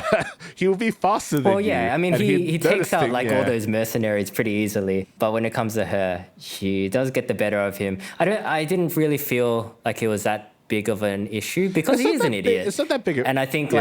He will be faster than you. I mean, he takes out all those mercenaries pretty easily. But when it comes to her, she does get the better of him. I didn't really feel like it was that big of an issue because he is an idiot. It's not that big. And I think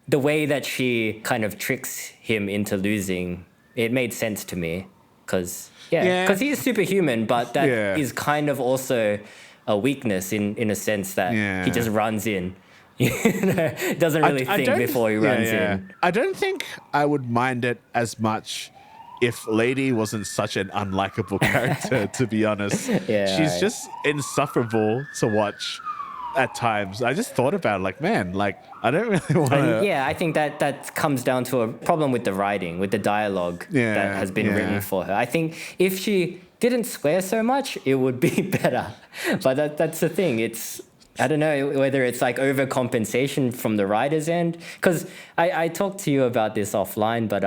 the way that she kind of tricks him into losing, it made sense to me. Because he is superhuman, but that is kind of also a weakness in a sense that he just runs in. Doesn't really think before he runs in. I don't think I would mind it as much if Lady wasn't such an unlikable character, to be honest. She's just insufferable to watch at times. I just thought about it, I don't really want to... I think that comes down to a problem with the writing, with the dialogue that has been written for her. I think if she didn't swear so much, it would be better. But that's the thing. I don't know whether it's overcompensation from the writer's end. Because I talked to you about this offline, but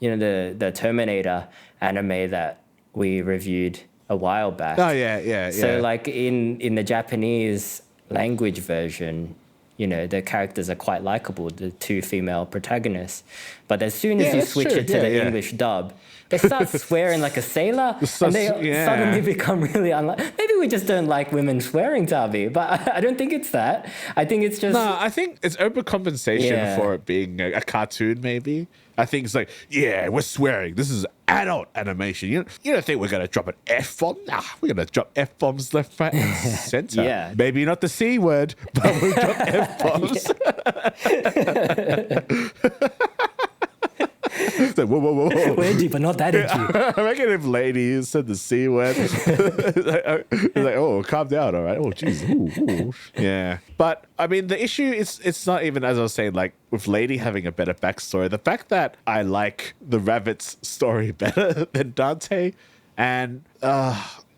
the Terminator anime that we reviewed a while back. Oh, yeah. So in the Japanese language version, the characters are quite likable, the two female protagonists. But as soon as you switch it to the English dub, they start swearing like a sailor, and they suddenly become really Maybe we just don't like women swearing, Tavi, but I don't think it's that. I think it's just... No, I think it's overcompensation for it being a cartoon, maybe. I think it's we're swearing. This is adult animation. You don't think we're going to drop an F-bomb? Nah, we're going to drop F-bombs left, right, and center. Maybe not the C word, but we'll drop F-bombs. like, whoa. We're edgy, but not that edgy. I reckon if lady said the C word, it's like, oh, calm down, all right. Oh, jeez. Ooh. Yeah. But, I mean, the issue is it's not even, as I was saying, like, with Lady having a better backstory. The fact that I like the rabbit's story better than Dante, and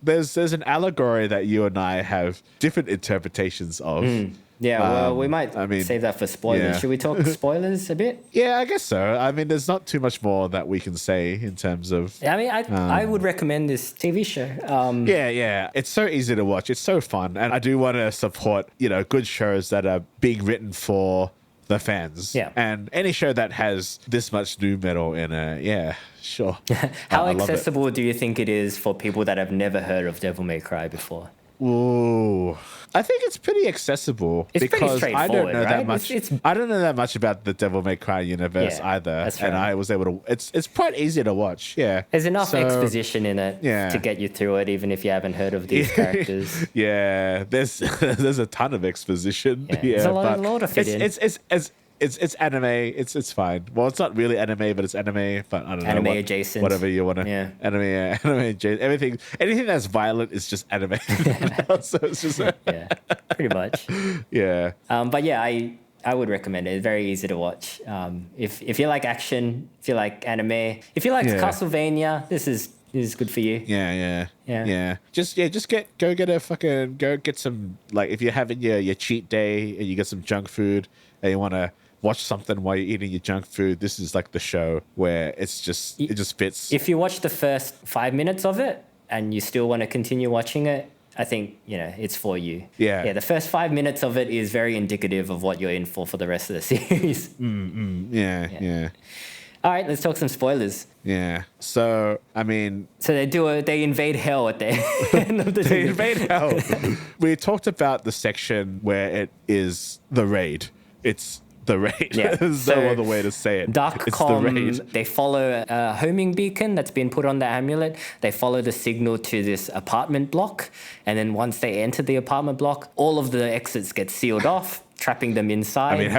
there's an allegory that you and I have different interpretations of. Yeah, well, we might save that for spoilers. Yeah. Should we talk spoilers a bit? Yeah, I guess so. I mean, there's not too much more that we can say in terms of... I mean, I would recommend this TV show. Yeah. It's so easy to watch. It's so fun. And I do want to support, good shows that are being written for the fans. Yeah. And any show that has this much new metal in it, yeah, sure. How I love it. accessible do you think it is for people that have never heard of Devil May Cry before? Ooh, I think it's pretty accessible. It's pretty because I don't straightforward, know that right? much. I don't know that much about the Devil May Cry universe either, that's and right. I was able to. It's quite easy to watch. Yeah, There's enough exposition in it to get you through it, even if you haven't heard of these characters. Yeah, there's a ton of exposition. Yeah, there's a lot to fit in. It's anime. It's fine. Well, it's not really anime, but it's anime. But I don't know. Anime adjacent. Whatever you want to. Yeah. Anime adjacent. Anything that's violent is just anime. So it's just. Yeah, pretty much. Yeah. But yeah, I would recommend it. It's very easy to watch. If you like action, if you like anime, if you like Castlevania, this is good for you. Yeah. Just go get some, like, if you're having your cheat day and you get some junk food and you want to watch something while you're eating your junk food, this is like the show where it just fits. If you watch the first 5 minutes of it and you still want to continue watching it, I think, it's for you. Yeah. Yeah, the first 5 minutes of it is very indicative of what you're in for the rest of the series. Yeah. All right, let's talk some spoilers. Yeah. So, I mean... So they invade hell at the end of the They invade hell. We talked about the section where it is the raid. It's the raid. Yeah. There's no other way to say it. It's the raid. They follow a homing beacon that's been put on the amulet. They follow the signal to this apartment block. And then once they enter the apartment block, all of the exits get sealed off, trapping them inside. I mean,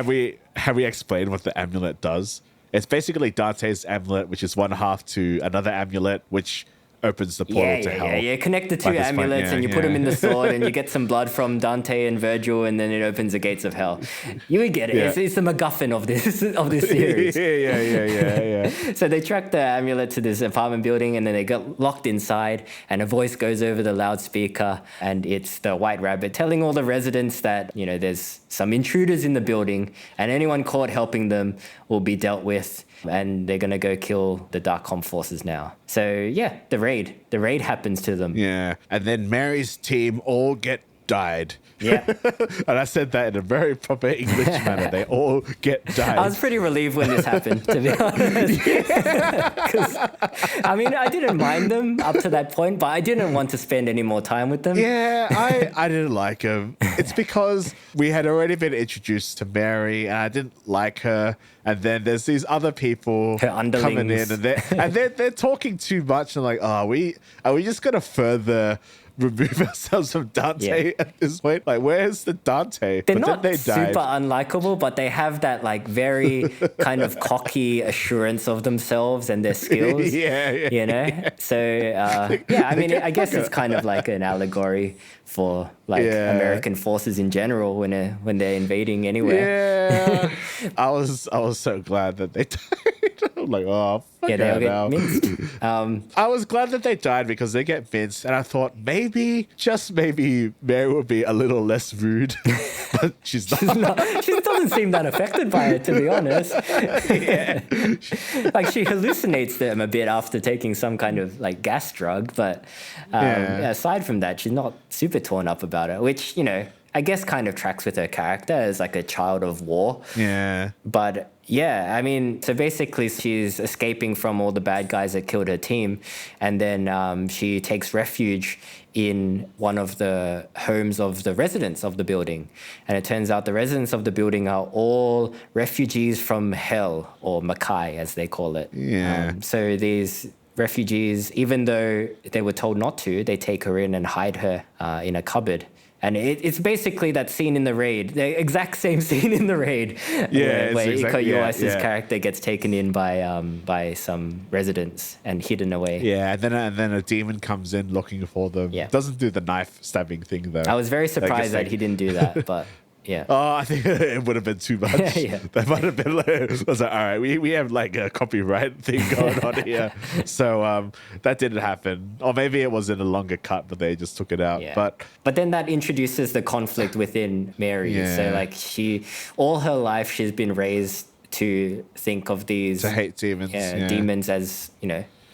have we explained what the amulet does? It's basically Dante's amulet, which is one half to another amulet, which opens the portal to hell. Yeah. Connect the two amulets and you put them in the sword and you get some blood from Dante and Virgil and then it opens the gates of hell. You would get it. Yeah. It's the MacGuffin of this series. Yeah. So they track the amulet to this apartment building and then they get locked inside and a voice goes over the loudspeaker and it's the White Rabbit telling all the residents that, there's some intruders in the building and anyone caught helping them will be dealt with and they're going to go kill the Darkcom forces now. So yeah, the raid happens to them. Yeah. And then Mary's team all get died. Yeah. And I said that in a very proper English manner. They all get died. I was pretty relieved when this happened, to be honest. Because, I didn't mind them up to that point, but I didn't want to spend any more time with them. Yeah, I didn't like them. It's because we had already been introduced to Mary and I didn't like her. And then there's these other people Her underlings. coming in and they're talking too much. And like, are we just going to further remove ourselves from Dante at this point? Like, where's the Dante? They're not super unlikable, but they have that like very kind of cocky assurance of themselves and their skills. So I guess it's kind of like an allegory for like American forces in general when they're invading anywhere. Yeah, I was so glad that they died. I'm like, oh, fuck they'll get minced. I was glad that they died because they get minced, and I thought just maybe, Mary would be a little less rude, but she's not. She doesn't seem that affected by it, to be honest. Like she hallucinates them a bit after taking some kind of like gas drug, but aside from that, she's not super torn up about it, which I guess kind of tracks with her character as like a child of war. Yeah. But so basically she's escaping from all the bad guys that killed her team. And then she takes refuge in one of the homes of the residents of the building. And it turns out the residents of the building are all refugees from hell, or Makai as they call it. Yeah. So these refugees, even though they were told not to, they take her in and hide her in a cupboard. And it's basically that scene in the raid, the exact same scene in the raid, where Iko Uwais' character gets taken in by some residents and hidden away. Yeah, and then a demon comes in looking for them. Yeah. Doesn't do the knife stabbing thing though. I was very surprised that he didn't do that, but yeah. Oh, I think it would have been too much. Yeah. That might have been like, I was like, all right, we have like a copyright thing going on here. So that didn't happen. Or maybe it was in a longer cut, but they just took it out. Yeah. But then that introduces the conflict within Mary. Yeah. So like all her life, she's been raised to think of these... To hate demons. Demons as,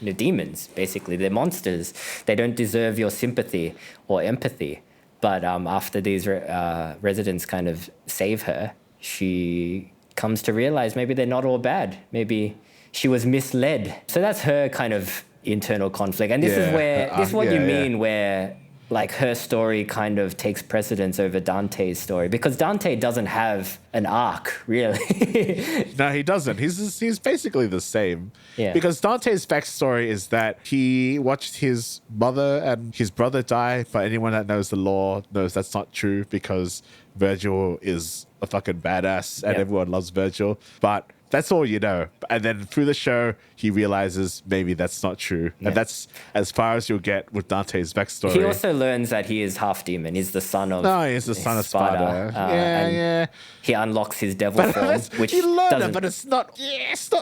demons, basically. They're monsters. They don't deserve your sympathy or empathy. But after these residents kind of save her, she comes to realize maybe they're not all bad. Maybe she was misled. So that's her kind of internal conflict. And this is what you mean where like her story kind of takes precedence over Dante's story, because Dante doesn't have an arc, really. No, he doesn't. He's basically the same. Yeah. Because Dante's backstory is that he watched his mother and his brother die, but anyone that knows the lore knows that's not true because Virgil is a fucking badass and everyone loves Virgil. But that's all you know. And then through the show, he realizes maybe that's not true. Yeah. And that's as far as you'll get with Dante's backstory. He also learns that he is half demon. He's the son of... No, he's the son of Sparta. He unlocks his devil form, which he learned it, but it's not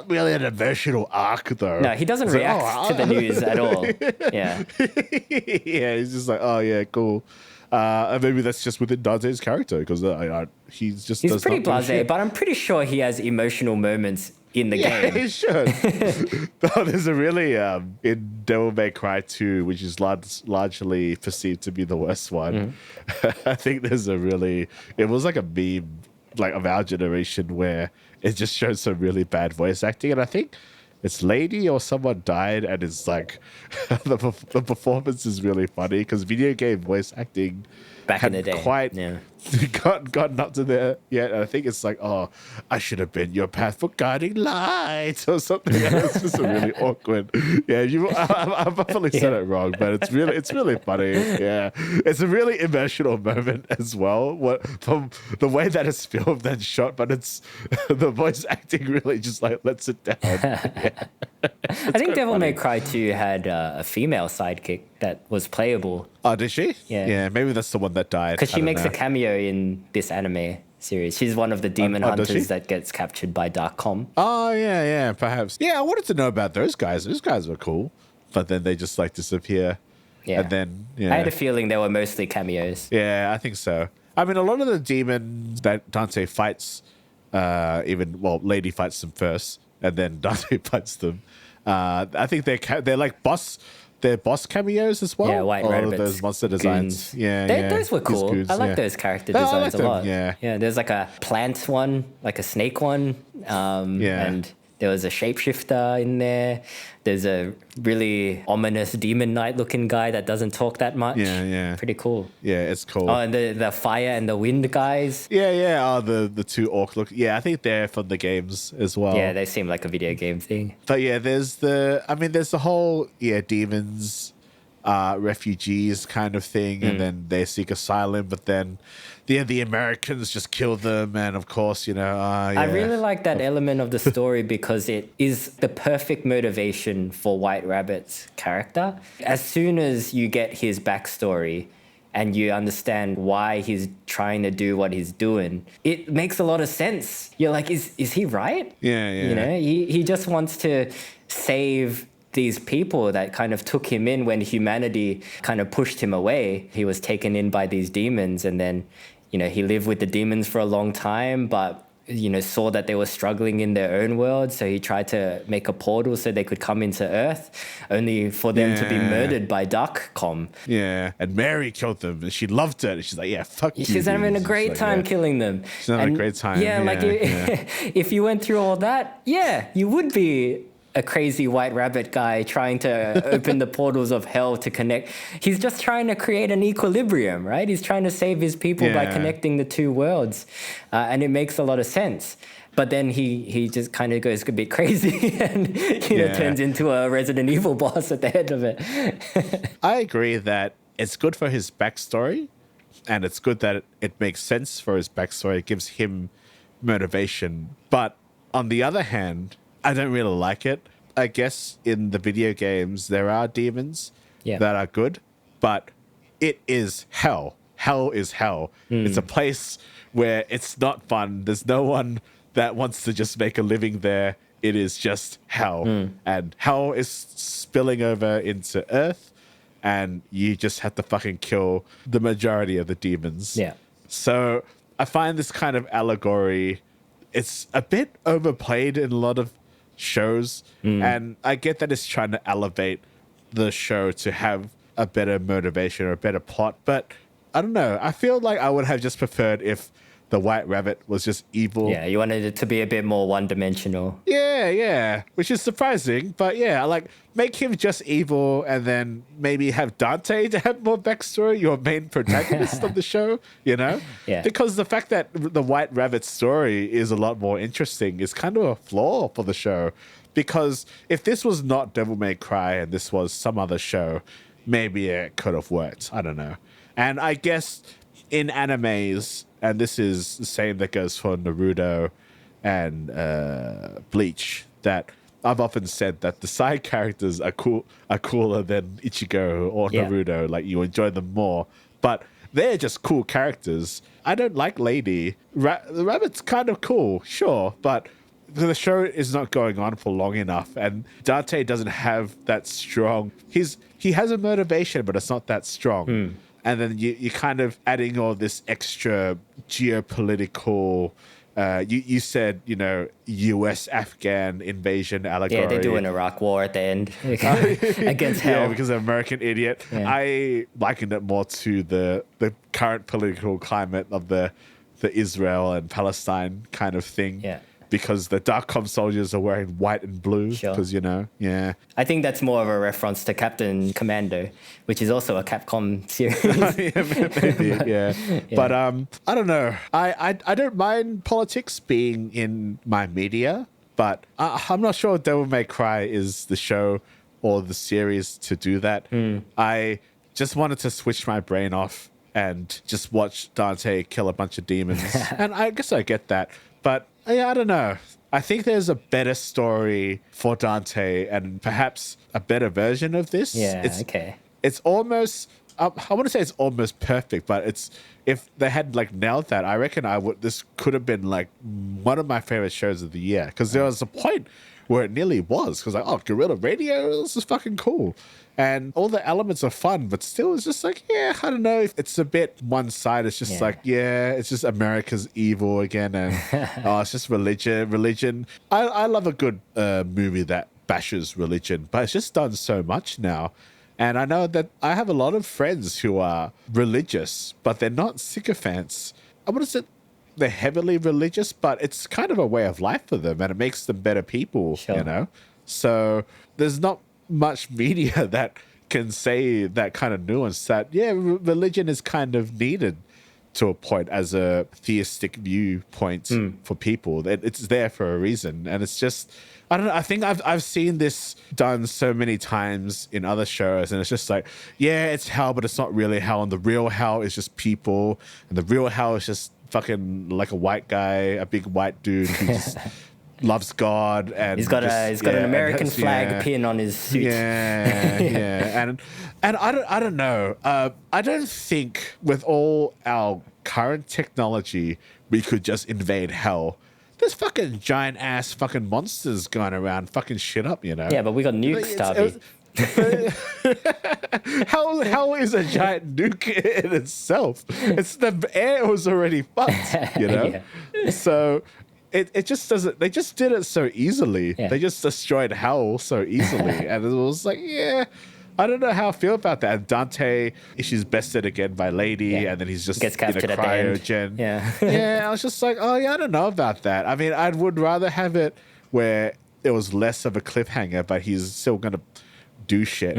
really an emotional arc, though. No, he doesn't react to the news at all. Yeah. Yeah, he's just like, oh, yeah, cool. And maybe that's just within Dante's character, because he's pretty blasé, but I'm pretty sure he has emotional moments in the game. Yeah, he should. There's a really in Devil May Cry 2, which is largely perceived to be the worst one. I think it was like a meme like of our generation where it just showed some really bad voice acting, and I think it's Lady or someone died, and it's like the performance is really funny because video game voice acting back in the day quite gotten up to there yet. And I think it's like, oh, I should have been your path for guiding light or something. It's just really awkward. Yeah, I've probably said it wrong, but it's really funny. Yeah, it's a really emotional moment as well. From the way that it's filmed and shot, but it's the voice acting really just like lets it down. Yeah. I think Devil May Cry 2 had a female sidekick that was playable. Oh, did she? Yeah. Yeah, maybe that's the one that died. Because she makes a cameo in this anime series. She's one of the demon hunters that gets captured by Darkcom. Oh, yeah, perhaps. Yeah, I wanted to know about those guys. Those guys were cool. But then they just like disappear. Yeah. And then, I had a feeling they were mostly cameos. Yeah, I think so. I mean, a lot of the demons that Dante fights, Lady fights them first, and then Dante fights them. I think they're like boss cameos as well. Yeah, white rabbits. Those monster designs. Goons. Those were cool. Goons, I like those character designs a lot. Yeah, there's like a plant one, like a snake one. And there was a shapeshifter in there. There's a really ominous demon knight looking guy that doesn't talk that much. Yeah. Pretty cool. Yeah, it's cool. Oh, and the fire and the wind guys. Yeah. Oh, the two orc look. Yeah, I think they're from the games as well. Yeah, they seem like a video game thing. But yeah, there's the whole demons, refugees kind of thing, and then they seek asylum, but then the Americans just kill them, and of course, I really like that element of the story because it is the perfect motivation for White Rabbit's character. As soon as you get his backstory and you understand why he's trying to do what he's doing, it makes a lot of sense. You're like, is he right? Yeah. He just wants to save these people that kind of took him in when humanity kind of pushed him away. He was taken in by these demons, and then he lived with the demons for a long time, but saw that they were struggling in their own world, so he tried to make a portal so they could come into Earth, only for them to be murdered by Darkcom. Yeah, and Mary killed them, and she loved it. She's like, yeah, fuck you. She's having a great time killing them. She's having a great time. If you went through all that, you would be a crazy White Rabbit guy trying to open the portals of hell to connect. He's just trying to create an equilibrium, right? He's trying to save his people by connecting the two worlds. And it makes a lot of sense. But then he just kind of goes a bit crazy and turns into a Resident Evil boss at the head of it. I agree that it's good for his backstory, and it's good that it makes sense for his backstory. It gives him motivation. But on the other hand, I don't really like it. I guess in the video games, there are demons that are good, but it is hell. Hell is hell. It's a place where it's not fun. There's no one that wants to just make a living there. It is just hell. And hell is spilling over into Earth, and you just have to fucking kill the majority of the demons. Yeah. So I find this kind of allegory, it's a bit overplayed in a lot of shows. And I get that it's trying to elevate the show to have a better motivation or a better plot. But I don't know. I feel like I would have just preferred if the White Rabbit was just evil. Yeah, you wanted it to be a bit more one-dimensional. Yeah, which is surprising. But yeah, like, make him just evil and then maybe have Dante to have more backstory, your main protagonist of the show, you know? Yeah. Because the fact that the White Rabbit's story is a lot more interesting is kind of a flaw for the show. Because if this was not Devil May Cry and this was some other show, maybe it could have worked. I don't know. And I guess in animes, and this is the same that goes for Naruto and Bleach, that I've often said that the side characters are cooler than Ichigo or Naruto. Like, you enjoy them more, but they're just cool characters. I don't like Lady. The rabbit's kind of cool, sure, but the show is not going on for long enough, and Dante doesn't have that strong. He has a motivation, but it's not that strong. And then you kind of adding all this extra geopolitical. You said, U.S. Afghan invasion allegory. Yeah, they do an Iraq war at the end against hell. Yeah, because of American Idiot. Yeah. I likened it more to the current political climate of the Israel and Palestine kind of thing. Yeah. Because the Darkcom soldiers are wearing white and blue. Because, yeah. I think that's more of a reference to Captain Commando, which is also a Capcom series. Maybe, yeah. But I don't know. I don't mind politics being in my media, but I'm not sure Devil May Cry is the show or the series to do that. I just wanted to switch my brain off and just watch Dante kill a bunch of demons. And I guess I get that. But yeah, I don't know. I think there's a better story for Dante and perhaps a better version of this. Yeah, It's almost, I want to say it's almost perfect, but if they had like nailed that, I reckon this could have been like one of my favorite shows of the year. Because there was a point where it nearly was. Because like, Guerrilla Radio, this is fucking cool. And all the elements are fun, but still it's just like, I don't know. If it's a bit one-sided. It's just it's just America's evil again. And it's just religion. I love a good movie that bashes religion, but it's just done so much now. And I know that I have a lot of friends who are religious, but they're not sycophants. I wouldn't say they're heavily religious, but it's kind of a way of life for them, and it makes them better people, So there's not much media that can say that kind of nuance that, religion is kind of needed to a point as a theistic viewpoint for people. It's there for a reason. And it's just, I don't know. I think I've seen this done so many times in other shows, and it's just like, it's hell, but it's not really hell. And the real hell is just people. And the real hell is just fucking like a white guy, a big white dude who just loves God, and he's got an American flag pin on his suit. And I don't know. I don't think with all our current technology we could just invade hell. There's fucking giant ass fucking monsters going around fucking shit up, Yeah, but we got nukes, Darby. Hell is a giant nuke in itself. It's the air was already fucked, So it just doesn't. They just did it so easily. Yeah. They just destroyed hell so easily, and it was like, I don't know how I feel about that. And Dante issues bested again by Lady, and then he's just gets captured at the cryogen. end. I was just like, I don't know about that. I mean, I would rather have it where it was less of a cliffhanger, but he's still gonna do shit.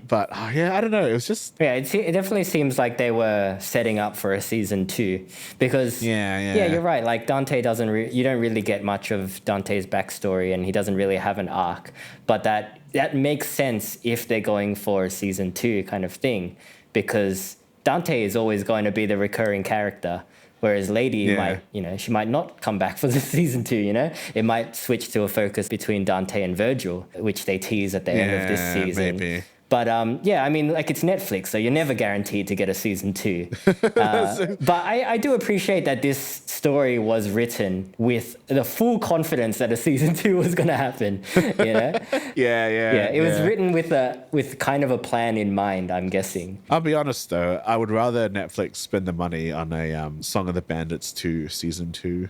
But I don't know. It was just it definitely seems like they were setting up for a season 2 because you're right. Like Dante doesn't you don't really get much of Dante's backstory, and he doesn't really have an arc. But that makes sense if they're going for a season 2 kind of thing, because Dante is always going to be the recurring character. Whereas Lady might, she might not come back for the season 2, It might switch to a focus between Dante and Virgil, which they tease at the end of this season. Maybe. But I mean, like, it's Netflix, so you're never guaranteed to get a season 2. But I do appreciate that this story was written with the full confidence that a season 2 was going to happen. Yeah. It was written with kind of a plan in mind, I'm guessing. I'll be honest though, I would rather Netflix spend the money on a Song of the Bandits 2 season 2.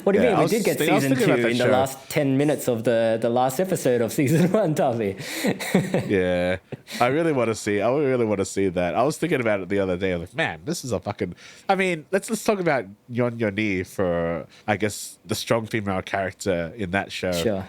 What do you mean? We did get season 2 in the last 10 minutes of the last episode of season 1, Tavi. Yeah. I really want to see that. I was thinking about it the other day. I was like, man, this is a fucking... I mean, let's talk about Yon Yoni for, I guess, the strong female character in that show. Sure.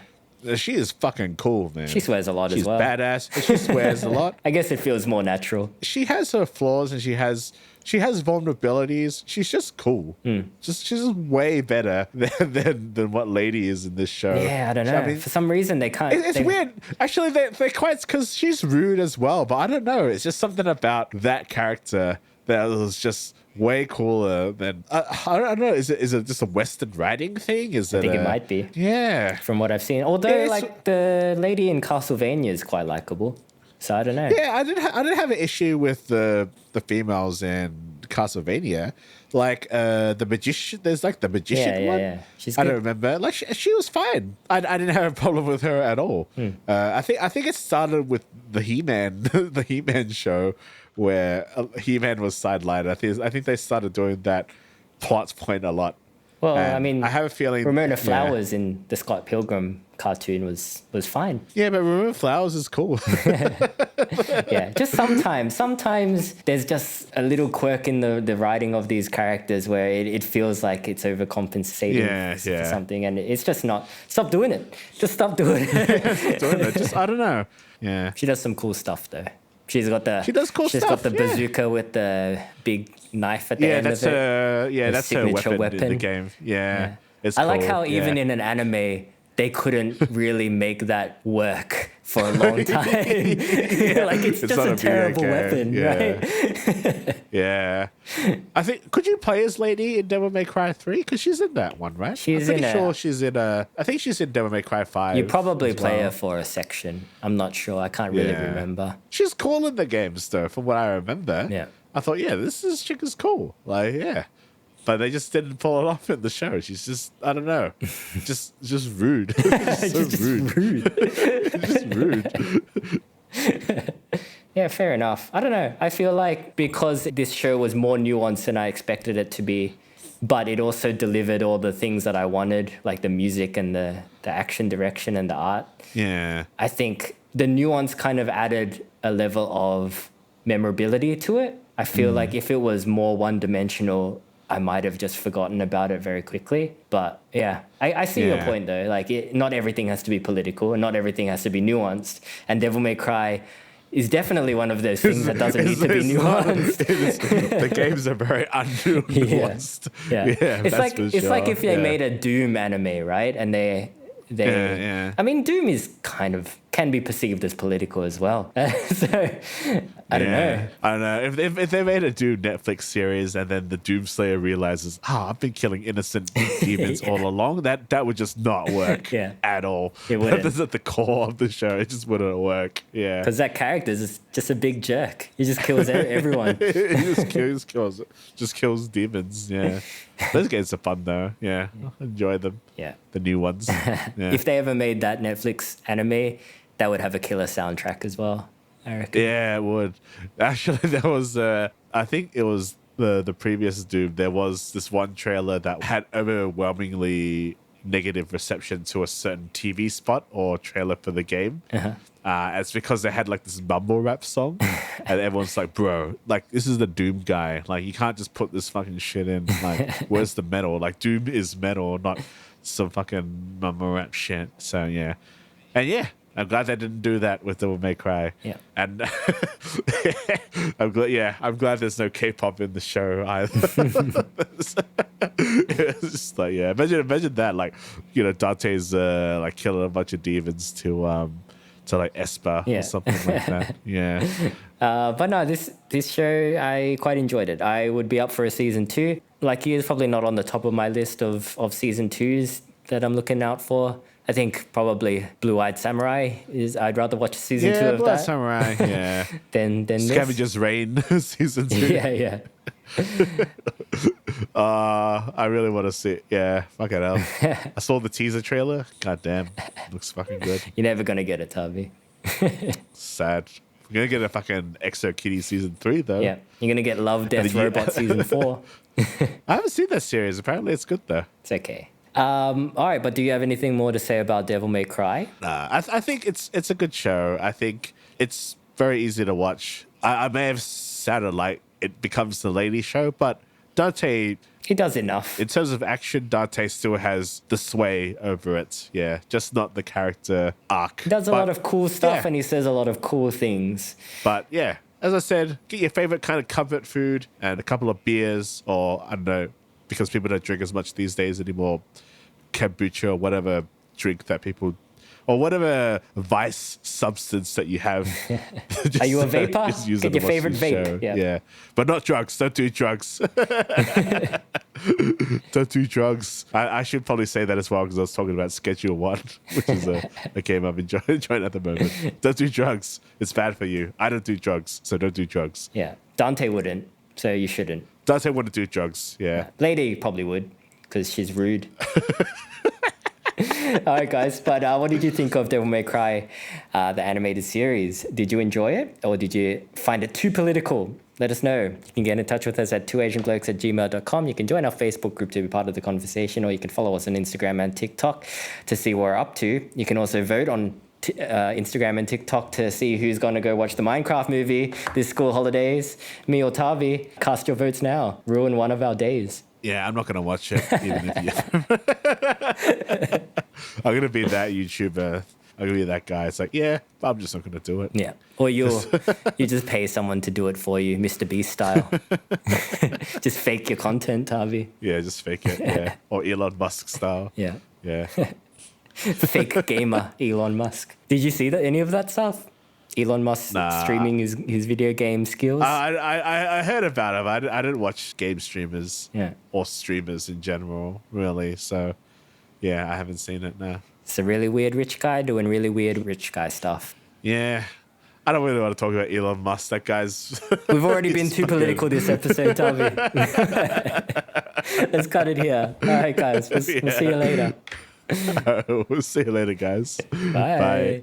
She is fucking cool, man. She swears a lot as well. She's badass. She swears a lot. I guess it feels more natural. She has her flaws and she has vulnerabilities. She's just cool. She's just way better than what Lady is in this show. Yeah, I don't know. I mean, for some reason, they can't. It's weird. Actually, they're quite... Because she's rude as well, but I don't know. It's just something about that character that was just way cooler than... I don't know. Is it just a Western writing thing? I think it might be. Yeah. From what I've seen. Although, the lady in Castlevania is quite likable. So I don't know. Yeah, I didn't have an issue with the females in Castlevania. Like the magician, there's like the magician one. Yeah. I don't remember. Like she was fine. I didn't have a problem with her at all. I think it started with the He-Man show where He-Man was sidelined. I think they started doing that plot point a lot. Well, I mean, I have a feeling Ramona Flowers in the Scott Pilgrim cartoon was fine. Yeah, but Ramona Flowers is cool. Yeah, just sometimes there's just a little quirk in the writing of these characters where it feels like it's overcompensating for something, and it's just not. Stop doing it. Just stop doing it. Stop doing it. Just, I don't know. Yeah. She does some cool stuff though. She does cool stuff. She's got the bazooka with the big knife at the end of it. That's her weapon in the game. Yeah. It's I like how even in an anime, they couldn't really make that work for a long time. Like it's just a terrible weapon, right? Yeah. I think, could you play as Lady in Devil May Cry 3? Because she's in that one, right? She's I'm pretty sure she's in I think she's in Devil May Cry 5. You probably play her for a section. I'm not sure. I can't really remember. She's cool in the games, though, from what I remember. Yeah. I thought, this chick is cool. Like, yeah. But they just didn't pull it off in the show. She's just, I don't know, just rude. Just rude. Just rude. Yeah, fair enough. I don't know. I feel like because this show was more nuanced than I expected it to be, but it also delivered all the things that I wanted, like the music and the action direction and the art. Yeah. I think the nuance kind of added a level of memorability to it. I feel like if it was more one-dimensional, I might have just forgotten about it very quickly. But yeah, I see your point though. Like not everything has to be political and not everything has to be nuanced. And Devil May Cry is definitely one of those things that doesn't need to be nuanced. The games are very unnuanced. Yeah. It's like if they made a Doom anime, right? And they I mean, Doom is can be perceived as political as well. So I don't know. I don't know. If they made a Doom Netflix series and then the Doomslayer realizes, I've been killing innocent demons all along, that would just not work at all. It wouldn't. That's at the core of the show. It just wouldn't work. Yeah. Because that character is just a big jerk. He just kills everyone. He just kills demons. Yeah. Those games are fun though. Yeah. I enjoy them. Yeah. The new ones. Yeah. If they ever made that Netflix anime, that would have a killer soundtrack as well, I reckon. Yeah, it would. Actually, there was, I think it was the previous Doom. There was this one trailer that had overwhelmingly negative reception to a certain TV spot or trailer for the game. It's because they had like this mumble rap song and everyone's like, bro, like this is the Doom guy. Like you can't just put this fucking shit in. Like where's the metal? Like Doom is metal, not some fucking mumble rap shit. So yeah. And yeah, I'm glad they didn't do that with Devil May Cry. Yeah. And I'm glad there's no K-pop in the show either. It's just like, imagine that, like, Dante's like killing a bunch of demons to to like Esper Yeah. or something like that. Yeah. But no, this show, I quite enjoyed it. I would be up for a season 2. Like you, it's probably not on the top of my list of season 2s that I'm looking out for. I think probably Blue-Eyed Samurai is. I'd rather watch season 2 of Blue-Eyed that Samurai. Yeah. than this. Scavengers Reign season 2. Yeah. I really want to see it. Yeah, fucking hell. I saw the teaser trailer. God damn. Looks fucking good. You're never gonna get it, Tavi. Sad. We're going to get a fucking Exo Kitty season 3, though. Yeah, you're gonna get Love, Death, Robot season 4. I haven't seen that series. Apparently, it's good, though. It's okay. All right, but do you have anything more to say about Devil May Cry? I think it's a good show. I think it's very easy to watch. I may have sounded like it becomes the lady show, but Dante, He does enough. in terms of action, Dante still has the sway over it. Yeah, just not the character arc. He does a lot of cool stuff, yeah. and he says a lot of cool things. But yeah, as I said, get your favorite kind of comfort food and a couple of beers, or I don't know, because people don't drink as much these days anymore, kombucha or whatever drink that people, or whatever vice substance that you have. Are you a vapor? Just use Get it your to watch favorite the vape. show. Yeah. Yeah, but not drugs. Don't do drugs. Don't do drugs. I should probably say that as well because I was talking about Schedule 1, which is a game I'm enjoying at the moment. Don't do drugs. It's bad for you. I don't do drugs, so don't do drugs. Yeah. Dante wouldn't, so you shouldn't. Dante wouldn't do drugs. Yeah. Lady probably would, because she's rude. All right, guys. But what did you think of Devil May Cry, the animated series? Did you enjoy it, or did you find it too political? Let us know. You can get in touch with us at twoasianblokes@gmail.com. You can join our Facebook group to be part of the conversation, or you can follow us on Instagram and TikTok to see what we're up to. You can also vote on Instagram and TikTok to see who's going to go watch the Minecraft movie this school holidays. Me or Tavi. Cast your votes now. Ruin one of our days. Yeah, I'm not going to watch it, even if you... I'm going to be that YouTuber. I'm going to be that guy. It's like, yeah, but I'm just not going to do it. Yeah. Or you just pay someone to do it for you, Mr. Beast style. Just fake your content, Tavi. Yeah, just fake it. Yeah. Or Elon Musk style. Yeah. Yeah. Fake gamer Elon Musk. Did you see any of that stuff? Elon Musk streaming his video game skills? I heard about him. I didn't watch game streamers or streamers in general, really. So, yeah, I haven't seen it now. It's a really weird rich guy doing really weird rich guy stuff. Yeah. I don't really want to talk about Elon Musk. That guy's... We've already been too political this episode, Tavi. Let's cut it here. All right, guys. We'll see you later. We'll see you later, guys. Bye. Bye.